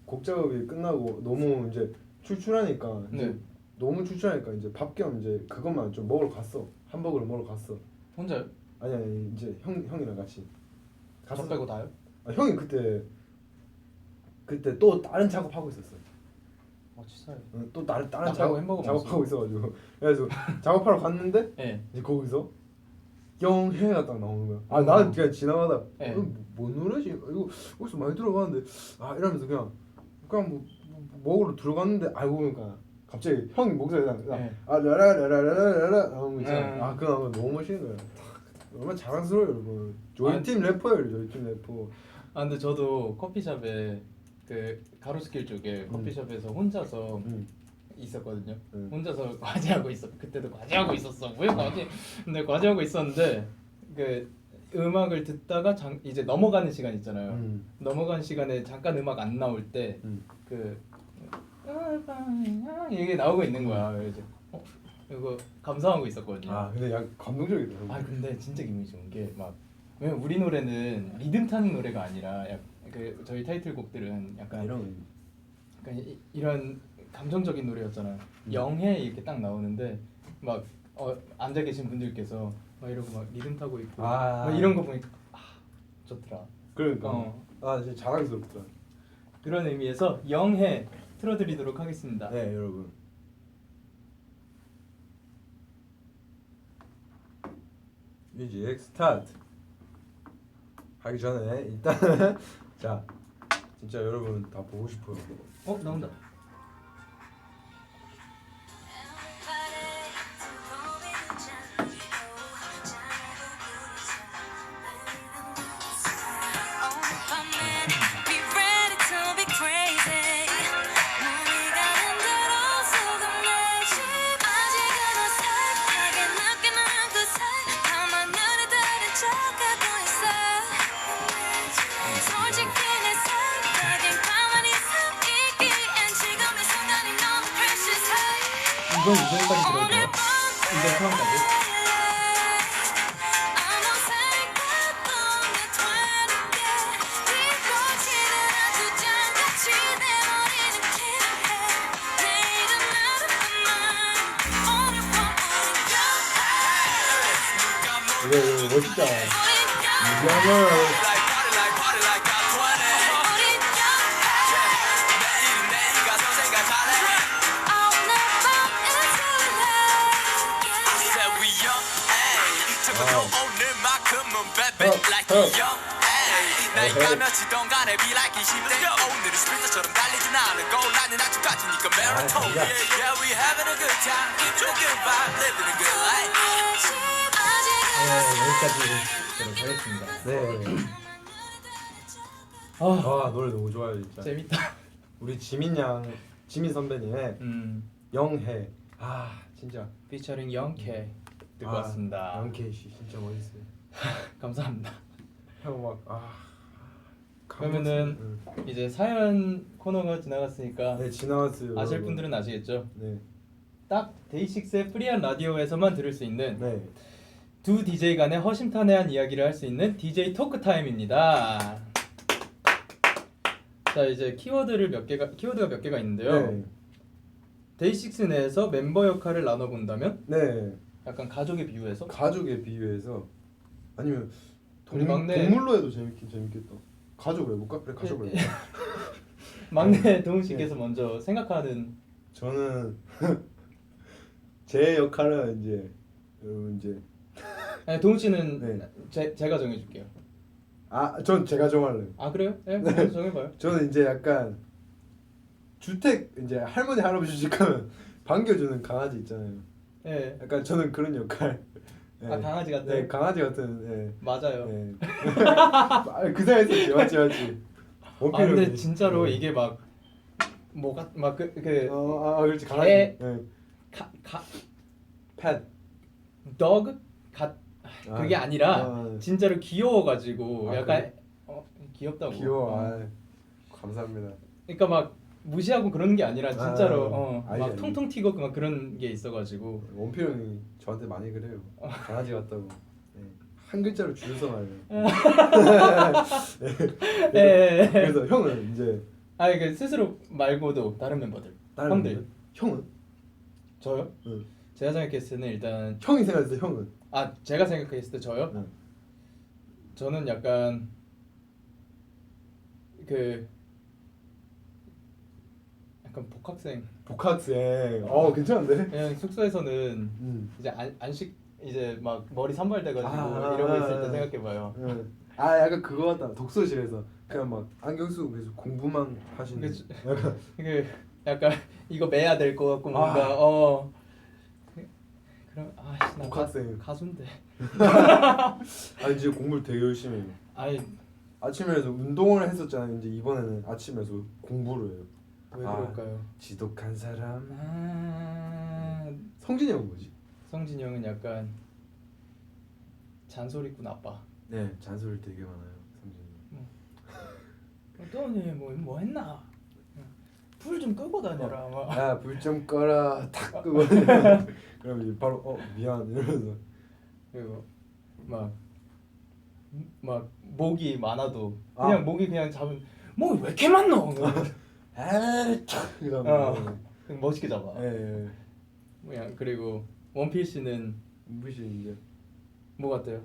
곡 작업이 끝나고 너무 이제 출출하니까 네. 너무 출출하니까 이제 밥 겸 그것만 좀 먹으러 갔어. hamburger를 먹으러 갔어. 혼자요? 아니 이제 형이랑 같이 저 빼고 다요? 형이 그때 또 다른 작업하고 있었어. 치사해. 또 다른 나 작업 빼고 햄버거 작업하고 있어가지고 그래서 작업하러 갔는데 네. 이제 거기서 영해가 딱 나오는 거야. 나는 그냥 지나가다 네. 뭔 노래지? 이거 어디서 많이 들어봤는데 이러면서 그냥 뭐 먹으러 들어갔는데 알고 보니까 갑자기 형 목소리가 네. 라라라라라라라 나오는 거 있잖아. 네. 그거 나오면 너무 멋있는 거야. 얼마나 자랑스러워요, 여러분. 저희 팀 래퍼예요, 저희 팀 래퍼. 근데 저도 커피숍에 그 가로수길 쪽에 커피숍에서 혼자서 있었거든요. 혼자서 과제하고 그때도 과제하고 있었어. 왜 과제? 근데 과제하고 있었는데 그 음악을 듣다가 이제 넘어가는 시간 있잖아요. 넘어가는 시간에 잠깐 음악 안 나올 때 그 이게 나오고 있는 거야. 그래서 이거 감상하고 있었거든요. 근데 약간 감동적이다. 근데 진짜 기분이 좋은 게 막 왜냐면 우리 노래는 리듬 타는 노래가 아니라 그 저희 타이틀곡들은 약간 이런 감정적인 노래였잖아요. 영해 이렇게 딱 나오는데 막 앉아 계신 분들께서 막 이러고 막 리듬 타고 있고 막 이런 거 보니까 좋더라. 그러니까 진짜 자랑스럽더라. 그런 의미에서 영해 틀어드리도록 하겠습니다. 네, 여러분. 뮤직 스타트 하기 전에 일단 자 진짜 여러분 다 보고 싶어요. 나온다. 이건 이전까지 들어도 돼요? 이전 처음까지? 이거 멋있다. 이거는 나이 가면 지던 간에 be like 20대 오늘은 스프린터처럼 달리진 않고 나는 아침까지니까 마라톤 Yeah we having a good time Keeping a good vibe Living a good life 네, 여기까지 하겠습니다. 네. 아, 아 노래 너무 좋아요 진짜. 재밌다. 우리 지민 선배님의 영해. 아 진짜. 피처링 영케 듣고 아, 왔습니다. 영케 씨 진짜 멋있어요. 감사합니다. 형 막 그러면은 이제 사연 코너가 지나갔으니까 네 지나갔어요. 아실 여러분. 분들은 아시겠죠? 네. 딱 데이식스의 프리한 라디오에서만 들을 수 있는 네. 두 DJ 간의 허심탄회한 이야기를 할 수 있는 DJ 토크 타임입니다. 자 이제 키워드가 몇 개가 있는데요. 네. 데이식스 내에서 멤버 역할을 나눠 본다면 네. 약간 가족에 비유해서 가족에 비유해서 아니면 우리 막내- 동물로 해도 재밌겠다. 가족으로 해볼까? 그래 가족으로 해볼까? 막내 동훈 씨께서 먼저 생각하는 저는 제 역할은 이제 여러분 이제 아니 동훈 씨는 네. 제가 정해줄게요. 전 제가 정할래요. 아 그래요? 네, 먼저 정해봐요. 저는 이제 약간 주택 이제 할머니 할아버지 집 가면 반겨주는 강아지 있잖아요. 네. 약간 저는 그런 역할. 네. 아 강아지 같은. 네 강아지 같은. 네. 맞아요. 네. 그 생각했었지 맞지. 아 근데 원필형이. 진짜로 네. 이게 막 뭐가 막그 그렇지 강아지. 개- 네. 가 펫. dog 그게 아니라 네. 진짜로 귀여워가지고 아, 약간 그래? 귀엽다고. 귀여워. 감사합니다. 그러니까 막 무시하고 그러는 게 아니라 진짜로 알지, 막 알지. 통통 튀고 막 그런 게 있어가지고. 원필형이 저한테 많이 그래요. 강아지 같다고. 네. 한 글자로 줄여서 말해요. 예. 그래서 형은 이제 아니 그 스스로 말고도 다른 멤버들. 다른 형들. 분들? 형은? 저요? 응. 제가 생각했을 때는 일단 형이 생각했을 때 형은? 제가 생각했을 때 저요? 응. 저는 약간 약간 복학생. 복학생. 괜찮은데? 그냥 숙소에서는 이제 안식 이제 막 머리 산발돼가지고 이러고 있을 때 생각해봐요. 응. 약간 그거 같다. 독서실에서 그냥 막 안경 쓰고 계속 공부만 하시는. 그치. 약간 이게 약간 이거 매야 될 것 같고 뭔가 그럼 나 복학생. 가수인데. 이제 공부를 되게 열심히 해요. 아니 아침에 해서 운동을 했었잖아요. 이제 이번에는 아침에서 공부를 해요. 왜 그럴까요? 지독한 사람. 아, 성진이 형은 뭐지? 성진이 형은 약간 잔소리꾼 아빠. 네, 잔소리 되게 많아요. 성진이. 너네 뭐 했나? 불 좀 끄고 다녀라. 막. 야, 불 좀 꺼라. 탁 끄고. 그럼 이제 바로 미안 이러면서. 그리고 막 목이 많아도 그냥 목이 그냥 잡은 목이 왜 이렇게 많노? 이러면. 멋있게 잡아. 예. 그냥 그리고 원필 씨는 무시 이제 뭐 같아요?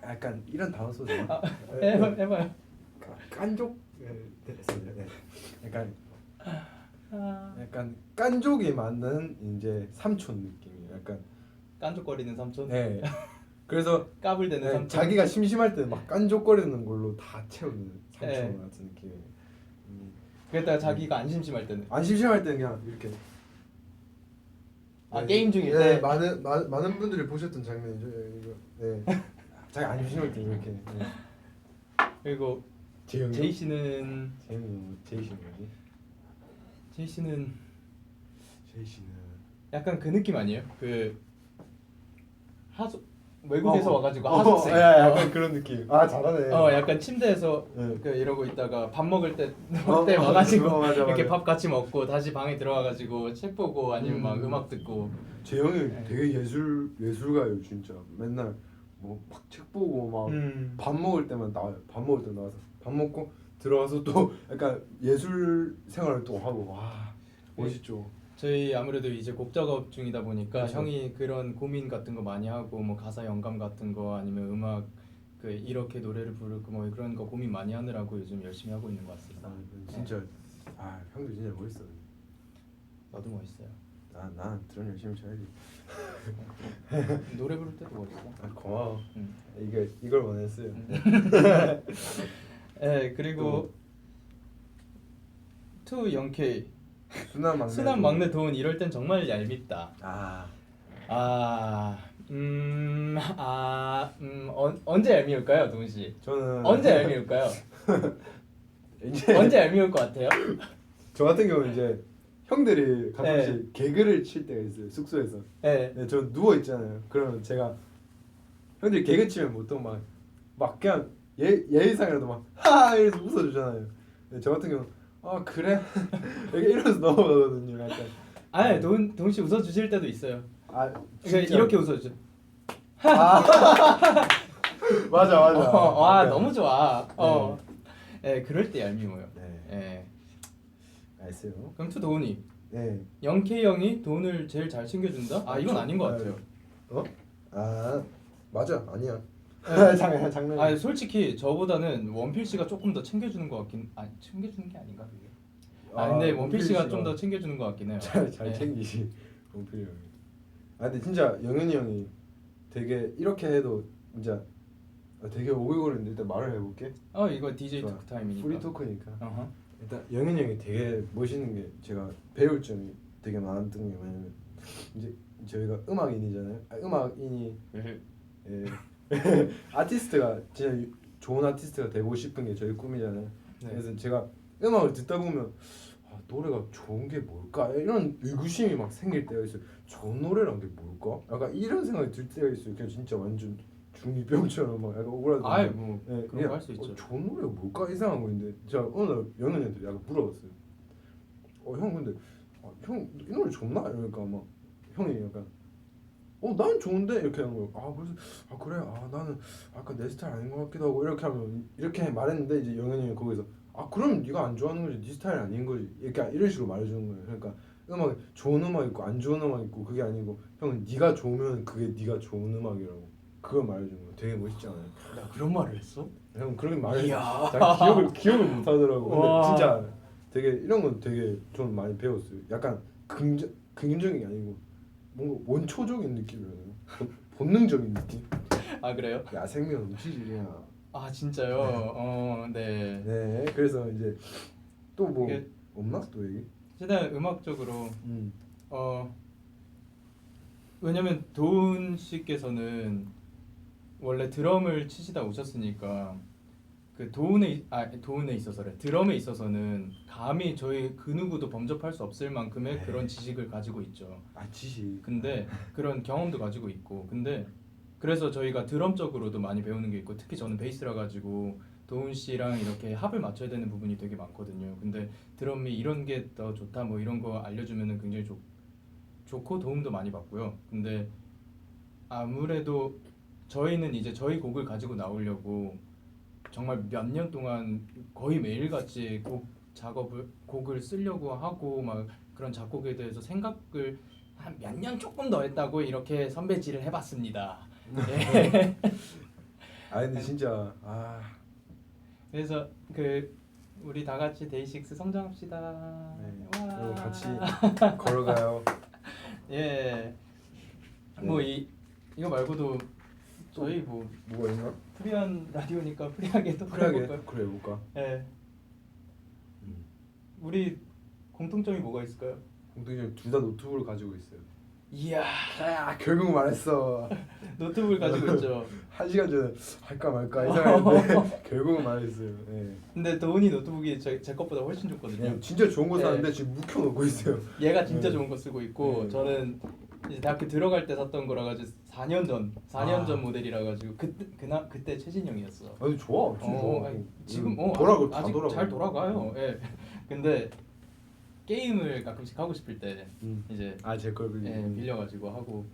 약간 이런 단어 써도 되나? 해봐요. 깐족. 됐습니다. 네. 약간 깐족이 맞는 이제 삼촌 느낌이에요. 약간 깐족거리는 삼촌. 네. 그래서 까불대는 삼촌. 자기가 심심할 때 막 깐족거리는 걸로 다 채우는 삼촌 네. 같은 느낌이에요. 그랬다가 자기가 안 심심할 때는 안 심심할 때는 그냥 이렇게. 게임 중일 네, 때. 많은 분들이 보셨던 장면이죠. 이거. 네. 자기 안 심심할 때 이렇게. 네. 그리고 제이 씨는 제이 씨는 뭐지? 제이 씨는 약간 그 느낌 아니에요? 그 외국에서 와가지고 하숙생. 약간 그런 느낌. 잘하네. 약간 침대에서 네. 이러고 있다가 밥 먹을 때 와가지고 맞아. 이렇게 밥 같이 먹고 다시 방에 들어와가지고 책 보고 아니면 막 음악 듣고. 제 형이 되게 예술가예요 진짜. 맨날 뭐 막 책 보고 막 밥 먹을 때만 나와요. 밥 먹을 때 나와서 밥 먹고 들어와서 또 약간 예술 생활을 또 하고 와 멋있죠. 저희 아무래도 이제 곡 작업 중이다 보니까 그쵸. 형이 그런 고민 같은 거 많이 하고 뭐 가사 영감 같은 거 아니면 음악 이렇게 노래를 부르고 뭐 그런 거 고민 많이 하느라고 요즘 열심히 하고 있는 것 같습니다. 진짜 형도 진짜 멋있어. 나도 멋있어요. 난 드럼 열심히 쳐야지. 노래 부를 때도 멋있어. 고마워. 음. 이걸 원했어요. 네, 그리고 투 영케이 순한 막내 도훈 이럴 땐 정말 얄밉다. 언제 얄미울까요, 도훈 씨? 저는 언제 얄미울까요? 이제 언제 얄미울 것 같아요? 저 같은 경우는 이제 형들이 가끔씩 네. 개그를 칠 때가 있어요 숙소에서. 네. 네, 저 누워 있잖아요. 그러면 제가 형들이 개그 치면 보통 막 그냥 예의상이라도 막 하 이래서 웃어주잖아요. 근데 저 같은 경우 그래 이렇게 이러면서 넘어가거든요. 약간. 아니 도훈 씨 웃어 주실 때도 있어요. 진짜. 이렇게 웃어 주죠. 맞아. 와 너무 좋아. 네, 그럴 때 얄미워요. 네. 네. 알겠어요. 그럼 투 도훈이 네. 영케이 형이 돈을 제일 잘 챙겨준다? 이건 아닌 것 같아요. 맞아 아니야. 네. 장난. 아니 솔직히 저보다는 원필 씨가 조금 더 챙겨주는 것 같긴. 챙겨주는 게 아닌가 그게. 근데 원필 씨가 좀 더 챙겨주는 것 같긴 해요. 잘 네. 챙기시 원필이 형이. 근데 진짜 영현이 형이 되게 이렇게 해도 진짜 되게 오글거리는데 일단 말을 해볼게. 이거 DJ 좋아. 토크 타임이니까. 프리 토크니까. 어허. 일단 영현이 형이 되게 멋있는 게 제가 배울 점이 되게 많았던 게 뭐냐면 이제 저희가 음악인이잖아요. 음악인이 예. 아티스트가 진짜 좋은 아티스트가 되고 싶은 게 저희 꿈이잖아요. 네. 그래서 제가 음악을 듣다 보면 노래가 좋은 게 뭘까 이런 의구심이 막 생길 때가 있어요. 좋은 노래란 게 뭘까? 약간 이런 생각이 들 때가 있어요. 그냥 진짜 완전 중2병처럼 막 약간 오그라들고. 뭐 네, 그런 거 할 수 있죠. 좋은 노래가 뭘까 이 생각하고 있는데 제가 어느 날 영현이한테 약간 물어봤어요. 형 근데 형 이 노래 좋나? 이러니까 막 형이 약간 난 좋은데 이렇게 하는 거예요. 그래서 그래 나는 아까 내 스타일 아닌 것 같기도 하고 이렇게 하면 이렇게 말했는데 이제 영현이 형이 거기서 그럼 네가 안 좋아하는 거지 네 스타일 아닌 거지 이렇게 이런 식으로 말해주는 거예요. 그러니까 음악 좋은 음악 있고 안 좋은 음악 있고 그게 아니고 형은 네가 좋으면 그게 네가 좋은 음악이라고 그걸 말해주는 거예요. 되게 멋있지 않아요? 나 그런 말을 했어? 형 그렇게 말해. 이야. 난 기억을 못 하더라고. 근데 와. 진짜 되게 이런 건 되게 좀 많이 배웠어요. 약간 긍정적인 게 아니고 뭔가 원초적인 느낌이라요. 본능적인 느낌. 그래요? 야 생명 넘치지 그냥. 진짜요? 네. 네. 그래서 이제 또 뭐 이게- 없나 또 얘기? 일단 음악적으로 왜냐면 도훈 씨께서는 원래 드럼을 치시다 오셨으니까 그 도훈에 있어서래 드럼에 있어서는 감히 저희 그 누구도 범접할 수 없을 만큼의 그런 지식을 가지고 있죠. 지식. 근데 그런 경험도 가지고 있고 근데 그래서 저희가 드럼 쪽으로도 많이 배우는 게 있고 특히 저는 베이스라 가지고 도훈 씨랑 이렇게 합을 맞춰야 되는 부분이 되게 많거든요. 근데 드럼이 이런 게 더 좋다 뭐 이런 거 알려주면은 굉장히 좋고 도움도 많이 받고요. 근데 아무래도 저희는 이제 저희 곡을 가지고 나오려고 정말 몇 년 동안 거의 매일같이 곡을 쓰려고 하고 막 그런 작곡에 대해서 생각을 한 몇 년 조금 더 했다고 이렇게 선배질을 해봤습니다. 예. 근데 진짜 그래서 우리 다 같이 데이식스 성장합시다. 네. 와. 그리고 같이 걸어가요. 예. 네. 뭐 이거 말고도 저희 뭐 뭐가 있나? 프리한 라디오니까 프리하게 또 프리하게 해볼까요? 그래 볼까? 예. 음. 우리 공통점이 뭐가 있을까요? 공통적으로 둘 다 노트북을 가지고 있어요. 이야. 결국 말했어. 노트북을 가지고 있죠. 1시간 전에 할까 말까 이 생각했는데 결국은 말했어요. 네. 근데 도훈이 노트북이 제 것보다 훨씬 좋거든요. 네, 진짜 좋은 거 네. 샀는데 지금 묵혀놓고 있어요. 얘가 진짜 네. 좋은 거 쓰고 있고 네. 저는 이제 대학교 들어갈 때 샀던 거라 가지고 4년 전 모델이라 가지고 그때 최진영이었어. 아니 좋아, 진짜 좋아. 지금 돌아가 다 아직 돌아가. 잘 돌아가요. 예. 근데 게임을 가끔씩 하고 싶을 때 이제 제 걸 빌려가지고 하고.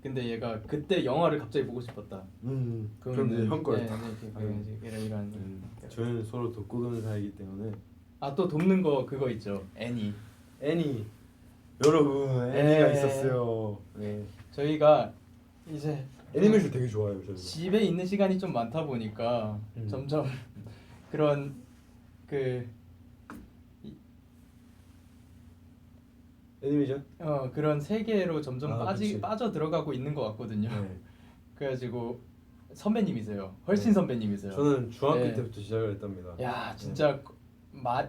근데 얘가 그때 영화를 갑자기 보고 싶었다. 그럼 이제 형 걸. 이런. 저희는 서로 돕고 도는 사이기 때문에. 또 돕는 거 그거 있죠. 애니. 여러분 애니가 있었어요. 네. 저희가 이제 애니메이션 되게 좋아해요. 저는. 집에 있는 시간이 좀 많다 보니까 점점 그런 애니메이션? 그런 세계로 점점 그치. 빠져 들어가고 있는 것 같거든요. 네. 그래가지고 선배님이세요. 훨씬 선배님이세요. 저는 중학교 네. 때부터 시작을 했답니다. 야 진짜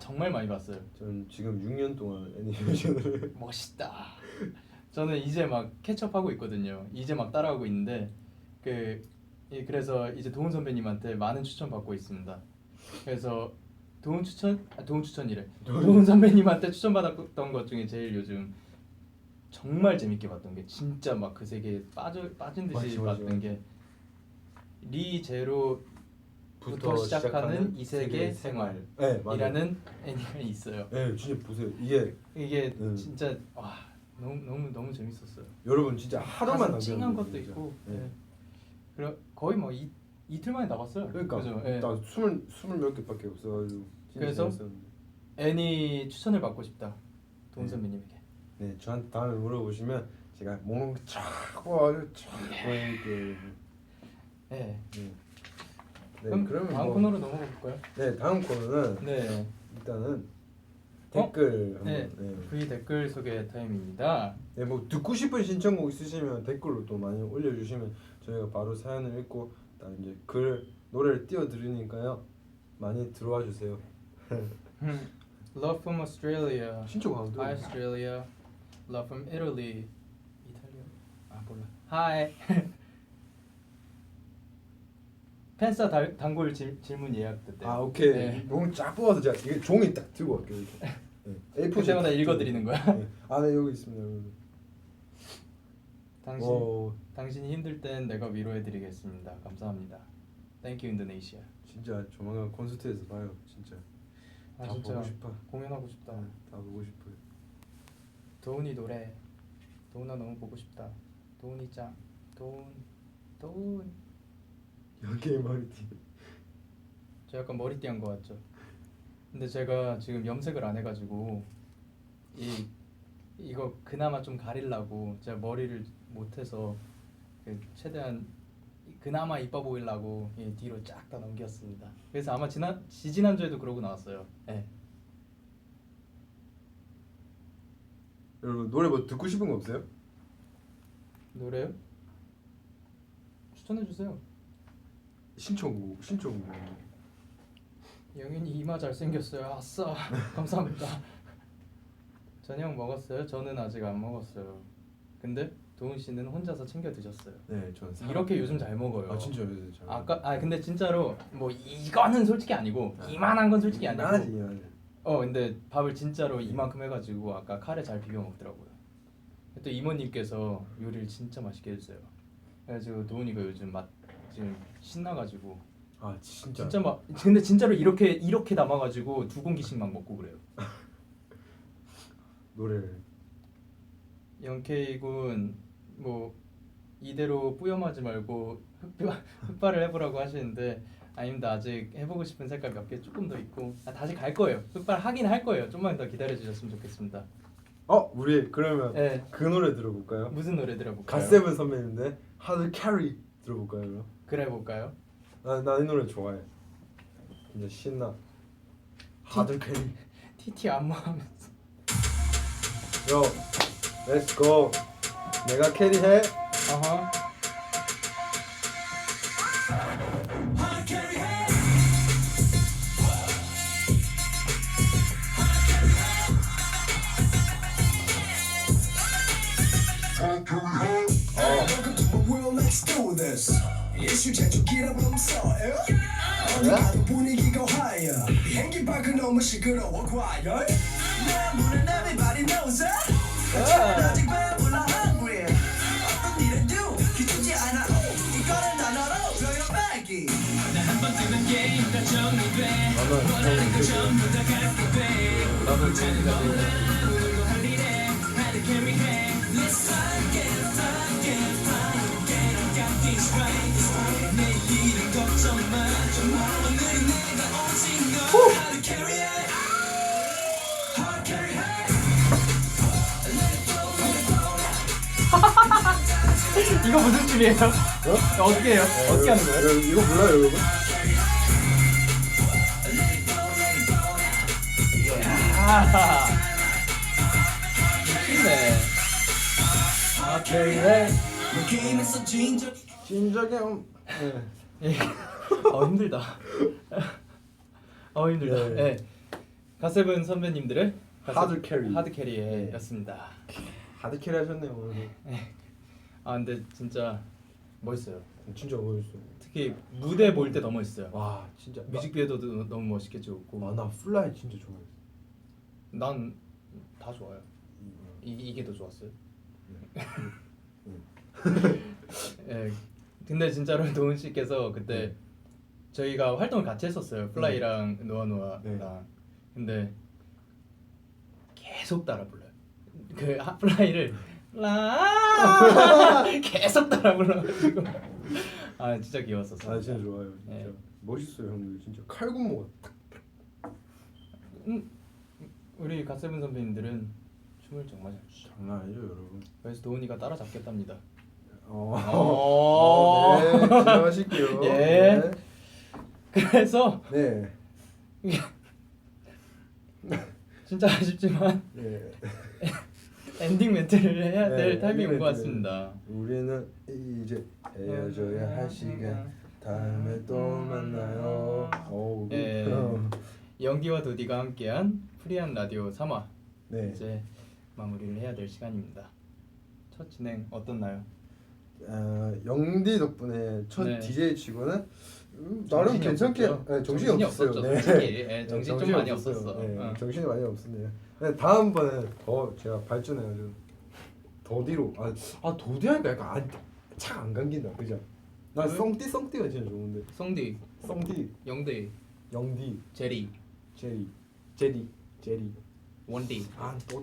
정말 많이 봤어요. 저는 지금 6년 동안 애니메이션을 멋있다. 저는 이제 막 캐치업하고 있거든요. 이제 막 따라하고 있는데 그래서 이제 도훈 선배님한테 많은 추천 받고 있습니다. 그래서 도훈 추천이래. 도훈 선배님한테 추천 받았던 것 중에 제일 요즘 정말 재밌게 봤던 게 진짜 막 그 세계에 빠진 듯이 맞아. 봤던 게 리제로부터 시작하는 이 세계 생활이라는 네, 맞아요. 애니가 있어요. 네, 진짜 보세요. 이게 진짜 와 너무 재밌었어요. 여러분 진짜 하루만 가슴 남겼는데 찡한 것도 진짜. 있고. 네. 네. 그래 거의 뭐 이틀 만에 다 봤어요. 그러니까 그죠? 네. 나 스물 몇 개밖에 없어가지고 진짜 그래서? 재밌었는데. 애니 추천을 받고 싶다. 도훈 네. 선배님에게. 네, 저한테 다음에 물어보시면 제가 먹는 거쫙 보여줄게요. 네. 네, 그럼 그러면 다음 뭐, 코너로 넘어가 볼까요? 네, 다음 코너는 네. 일단은 댓글 네. 한번. V 댓글 소개 타임입니다. 네, 뭐 듣고 싶은 신청곡 있으시면 댓글로 또 많이 올려주시면 저희가 바로 사연을 읽고 그다음 이제 노래를 띄워드리니까요. 많이 들어와 주세요. Love from Australia. 신청곡 안 Hi 들어. Australia. Love from Italy. 이탈리아? 아 몰라. Hi. 팬싸 단골 질문 예약됐대요. 아 오케이. 네. 너무 쫙 뽑아서 제가 이게 종이 딱 들고 갈게요. 이렇게. 네. A4 그때마다 딱 읽어드리는 들고. 거야? 네. 아, 네 여기 있습니다. 여러분. 당신이 힘들 땐 내가 위로해드리겠습니다. 감사합니다. Thank you Indonesia. 진짜 조만간 콘서트에서 봐요. 진짜. 아 다 진짜 보고 싶어. 공연하고 싶다. 다 보고 싶어요. 도훈이 노래. 도훈아 너무 보고 싶다. 도훈이 짱. 도훈. 여기에 머리띠. 저 약간 머리띠 한 거 같죠? 근데 제가 지금 염색을 안 해가지고 이거 그나마 좀 가리려고 제가 머리를 못해서 최대한 그나마 이뻐 보이려고 뒤로 쫙 다 넘겼습니다. 그래서 아마 지난주에도 그러고 나왔어요. 네. 여러분 노래 뭐 듣고 싶은 거 없어요? 노래요? 추천해주세요. 신청곡. 영윤이 이마 잘생겼어요. 아싸. 감사합니다. 저녁 먹었어요? 저는 아직 안 먹었어요. 근데 도훈 씨는 혼자서 챙겨 드셨어요. 네, 저는 이렇게 요즘 잘 먹어요. 아 진짜 요새 잘. 근데 진짜로 뭐 이거는 솔직히 아니고 이만한 건 솔직히 아니고. 이만하지. 근데 밥을 진짜로 이만큼 해가지고 아까 카레 잘 비벼 먹더라고요. 또 이모님께서 요리를 진짜 맛있게 해주세요. 그래가지고 도훈이가 요즘 지금 신나가지고 아 진짜. 진짜 막 근데 진짜로 이렇게 남아가지고 2공기씩 막 먹고 그래요. 노래를. 영케이군 뭐 이대로 뿌염하지 말고 흑발을 해보라고 하시는데 아닙니다. 아직 해보고 싶은 색깔 몇 개 조금 더 있고 다시 갈 거예요. 흑발 하긴 할 거예요. 좀만 더 기다려 주셨으면 좋겠습니다. 우리 그러면 네. 그 노래 들어볼까요? 무슨 노래 들어볼까요? 갓세븐 선배님인데 Hard Carry 들어볼까요? 그럼? 그래 볼까요? 나 이 노래 좋아해. 진짜 신나. Hard Carry. TT 안무하면서 Yo, let's go. 내가 캐리해. 어허. Welcome to my world, let's do this. 예술 제조기라고 넘서 어디 가도 분위기가 higher. 비행기 밖은 너무 시끄러워 과열. 내 문은 everybody knows it. 하지만 아직 배불러 hungry. 어떤 일을 do 기쁘지 않아. 이거는 단어로 표현하기. 나한번 뜨면 게임 다 정리돼. 원하는 거 전부 다 갖게 돼. 나도 재미가 돼. 할 일에 하드 캐리해. Let's fight it, fight it, fight it. Got this right. 내일은 걱정 마. 오늘은 내가 오직 너 하드 캐리해. Hard carry hey. 이거 무슨 춤이에요? 어떻게 해요? 어떻게 하는 거예요? 이거 몰라요, 여러분? 아, 좋네. 아 베이베. 게임에서 진짜 진작에 네. 힘들다. 힘들다. 네. 네. 갓세븐 선배님들의 하드 캐리. 하드 캐리였습니다. 하드 캐리 하셨네요 오늘. 아 근데 진짜 멋있어요. 진짜 멋있어. 특히 무대 볼 때 너무 멋있어요. 와 진짜. 뮤직비디오도 너무 멋있게 찍었고. 나 플라이 진짜 좋아해. 난 다 좋아요. 이게 더 좋았어요. 예. 근데 진짜로 도훈 씨께서 그때 저희가 활동을 같이 했었어요. 플라이랑 노아노아랑. 네. 근데 계속 따라 불러요. 그 플라이를 라 계속 따라 불러가지고 아 진짜 귀여웠었어요. 아 진짜 좋아요. 진짜 네. 멋있어요 형들. 진짜 칼군무가 딱. 우리 갓세븐 선배님들은 춤을 정말 잘 추죠. 장난 아니죠 여러분. 그래서 도훈이가 따라잡겠답니다. 네, 진행하실게요. 예. 네. 그래서 네. 진짜 아쉽지만 네. 엔딩 멘트를 해야 될 네, 타이밍이 온 것 멘트. 같습니다. 우리는 이제 헤어져야 할 시간. 다음에 또 만나요. 오, 예. 연기와 도디가 함께한 프리한 라디오 3화 네. 이제 마무리를 해야 될 시간입니다. 첫 진행 어떻나요? 영디 덕분에 첫 네. DJ 치고는 나름 정신이 괜찮게 없었죠. 네, 정신이 없었어요. 없었죠, 네. 솔직히. 예, 네, 정신이 좀 정신이 많이 없었어요. 없었어. 네, 어. 정신이 많이 없었네요. 네, 다음번에 더 제가 발전해가지고 더디로 도디 하니까 약간 착 안 감긴다, 그죠? 난 왜? 썽띠가 진짜 좋은데. 송디, 썽띠, 영디, 영디, 제리, 제리. 원디,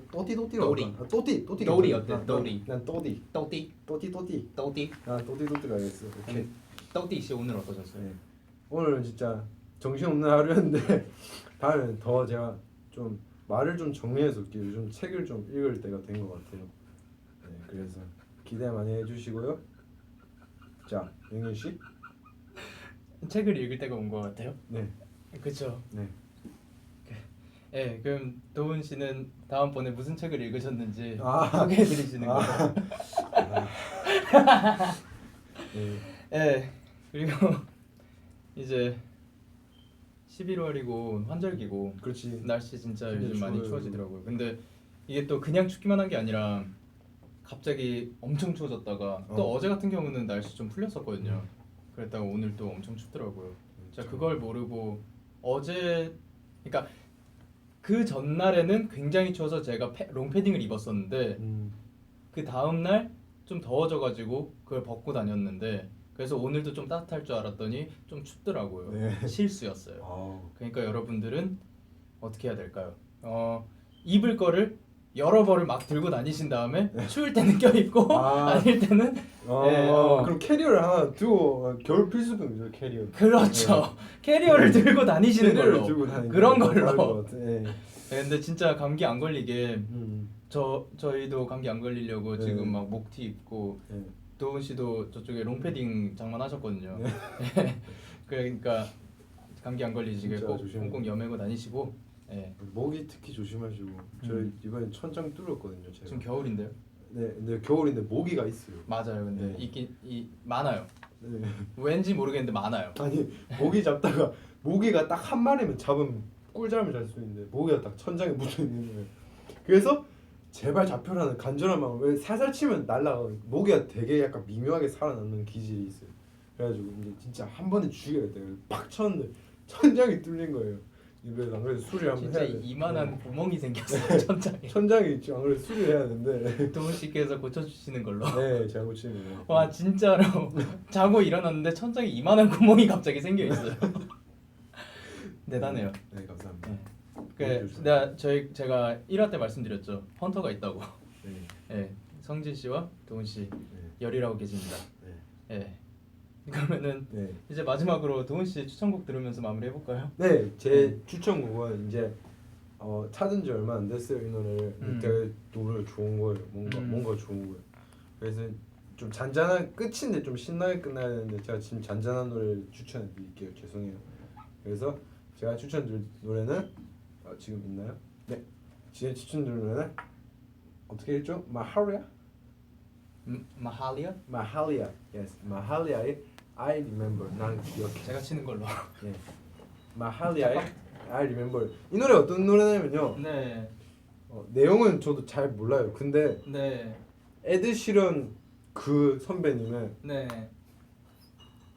또띠라고 도리. 할까? 또띠 도리 어때? 도리. 난 또띠. 또띠, 또띠. 또띠. 난 또띠가 알겠어. 오케이. 또띠 씨 오늘 어떠셨어요? 네. 오늘은 진짜 정신없는 하루였는데 다음에 더 제가 좀 말을 좀 정리해서 올게요. 요즘 책을 좀 읽을 때가 된 것 같아요. 네, 그래서 기대 많이 해주시고요. 자, 영현 씨. 책을 읽을 때가 온 것 같아요. 네. 그렇죠. 네. 네, 그럼 도훈 씨는 다음번에 무슨 책을 읽으셨는지 아. 소개해드리시는 거죠. 네. 네, 그리고 이제 11월이고 환절기고 그렇지. 날씨 진짜 진짜 요즘 많이 추워요. 추워지더라고요. 근데 이게 또 그냥 춥기만 한 게 아니라 갑자기 엄청 추워졌다가 또 어제 같은 경우는 날씨 좀 풀렸었거든요. 그랬다가 오늘 또 엄청 춥더라고요. 제가 그걸 모르고 어제 그러니까 그 전날에는 굉장히 추워서 제가 롱패딩을 입었었는데 그 다음 날 좀 더워져가지고 그걸 벗고 다녔는데 그래서 오늘도 좀 따뜻할 줄 알았더니 좀 춥더라고요. 네. 실수였어요. 아우. 그러니까 여러분들은 어떻게 해야 될까요? 입을 거를 여러 벌을 막 들고 다니신 다음에 추울 때는 껴입고 아닐 때는 그럼 캐리어를 하나 두고 겨울 필수품이죠, 캐리어. 그렇죠. 캐리어를 들고 다니시는 캐리어를 걸로 들고 다니는 그런 게 나을 걸로. 것 같아. 예. 네, 근데 진짜 감기 안 걸리게 음. 저희도 감기 안 걸리려고 네. 지금 막 목티 입고 예. 도훈 씨도 저쪽에 롱패딩 장만하셨거든요. 그러니까 감기 안 걸리시게 진짜 꼭 조심해요. 꽁꽁 여매고 다니시고. 예. 모기 특히 조심하시고. 저희 이번에 천장 뚫었거든요, 제가. 지금 겨울인데요? 네, 근데 겨울인데 모기가 있어요. 맞아요. 근데 네. 있긴 많아요. 네. 왠지 모르겠는데 많아요. 아니 모기 잡다가 모기가 딱 한 마리면 잡으면 꿀잠을 잘 수 있는데 모기가 딱 천장에 묻어 있는 거예요. 그래서 제발 잡혀라는 간절한 마음. 왜 살살 치면 날라가. 모기가 되게 약간 미묘하게 살아남는 기질이 있어요. 그래가지고 이제 진짜 한 번에 죽여야겠다. 팍 쳤는데 천장이 뚫린 거예요. 그래서 안 그래도 수리 한번 진짜 해야 돼. 이만한 구멍이 생겼어요 천장에. 천장이 있죠. 안 그래도 수리 해야 되는데. 도훈 씨께서 고쳐주시는 걸로. 네, 제가 고치네요. 와 진짜로 자고 일어났는데 천장에 이만한 구멍이 갑자기 생겨 있어요. 대단해요. 네, 감사합니다. 제가 1화 때 말씀드렸죠. 헌터가 있다고. 네. 예, 성진 씨와 도훈 씨 네. 열일하고 계십니다. 네. 예. 그러면은 네. 이제 마지막으로 도훈 씨 추천곡 들으면서 마무리 해볼까요? 네, 제 추천곡은 이제 찾은 지 얼마 안 됐어요 이 노래를. 되게 노래 좋은 거예요. 뭔가 좋은 거예요. 그래서 좀 잔잔한 끝인데 좀 신나게 끝나야 되는데 제가 지금 잔잔한 노래를 추천해 드릴게요. 죄송해요. 그래서 제가 추천드릴 노래는 지금 있나요? 네, 지금 추천드릴 노래는 어떻게 했죠? 마하리아? 마할리아? 마할리아. Yes. 마할리아의 I remember. 난 기억해. 제가 치는 걸로. 예. 마할리아의 I remember. 이 노래 어떤 노래냐면요. 네. 내용은 저도 잘 몰라요. 근데 네. 에드 시런 그 선배님의 네.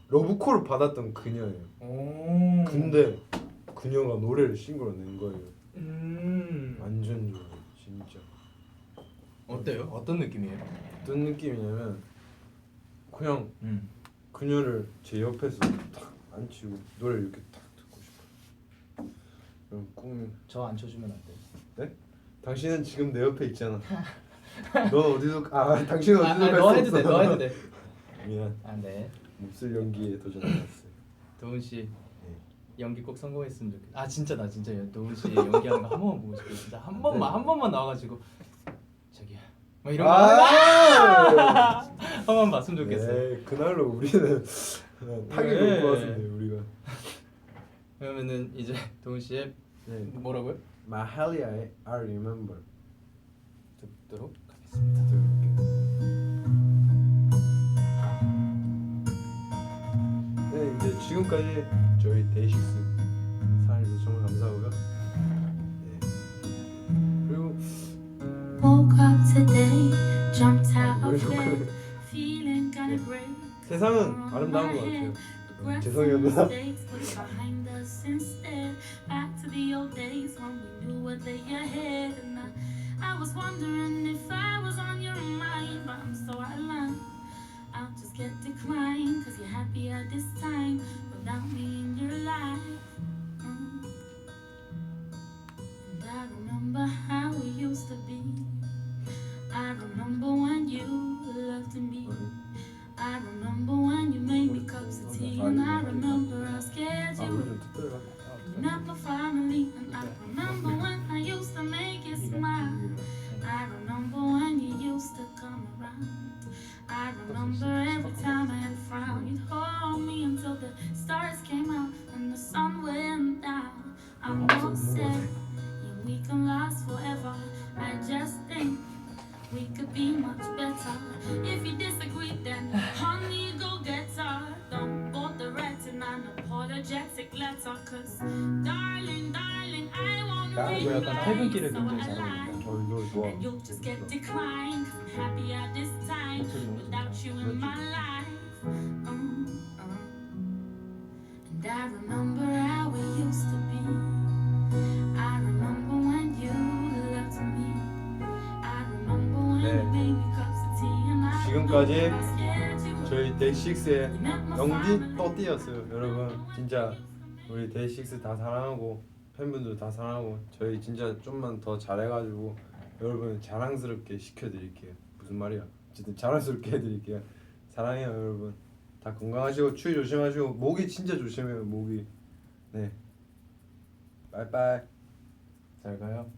러브콜을 받았던 그녀예요. 오. 근데 그녀가 노래를 싱글로 낸 거예요. 완전 좋아요. 진짜. 어때요? 어떤 느낌이에요? 어떤 느낌이냐면 그냥 그녀를 제 옆에서 탁 앉히고 노래를 이렇게 탁 듣고 싶어요. 그럼 꿈이. 저 안 쳐주면 안 돼요? 네? 당신은 지금 내 옆에 있잖아. 넌 어디서 당신은 어디서 갈 너 수 해도 돼. 없어. 너 해도 돼. 미안. 네. 몹쓸 연기에 도전해봤어요. 도훈 씨 네. 연기 꼭 성공했으면 좋겠다. 진짜 나 진짜 도훈 씨 연기하는 거 한 번만 보고 싶어. 진짜 한 번만 나와가지고 자기야 막 이런 거 한 번만 봤으면 좋겠어요. 네, 그날로 우리는 타격을 네. 올 것 같은데 우리가. 그러면은 이제 도훈 씨의 네. 뭐라고요? 마할리아의 I remember 듣도록 하겠습니다. 네, 이제 지금까지 저희 데이식스 사랑해주셔서 정말 감사하고요. 네. 그리고 Woke up today, jumped out 노래 of bed, 좋거든요. feeling kinda great. 세상은 아름다운 것 같아요. 죄송해요 누나. Mistakes put behind us instead. Back to the old days when we knew what lay ahead. And I was wondering if I was on your mind, but I'm so out of line. I'll just get declined, cause you're happier this time without me in your life. And I remember how we used to be. I remember when you loved me. I remember when you made me cups of tea. And I remember how scared you 우리 좀 특별히 할까? remember finally. And I remember when I used to make you smile. I remember when you used to come around. I remember every time I had a frown, you'd hold me until the stars came out and the sun went down. I'm all set, yeah, we can last forever. I just think we could be much better. If you disagree, then honey, go get her. Don't bother writing an apologetic letter, cause darling, I won't 이거 약간 퇴근길에 굉장히 잘 lie. 어울린다. 이 노래 좋아. And you'll just get declined. I'm happier this time without you in my life. And I remember how we used to be. I remember when you loved me. I remember when 네. you made me cups of tea. And I 지금까지 remember how scared you were. 저희 데이식스의 You met my 연기 family. 또 띄었어요. 여러분 진짜 우리 데이식스 다 사랑하고 팬분들 다 사랑하고 저희 진짜 좀만 더 잘해가지고 여러분 자랑스럽게 시켜드릴게요. 무슨 말이야? 어쨌든 자랑스럽게 해드릴게요. 사랑해요 여러분. 다 건강하시고 추위 조심하시고 모기 진짜 조심해요 모기. 네. 빠이빠이. 잘 가요.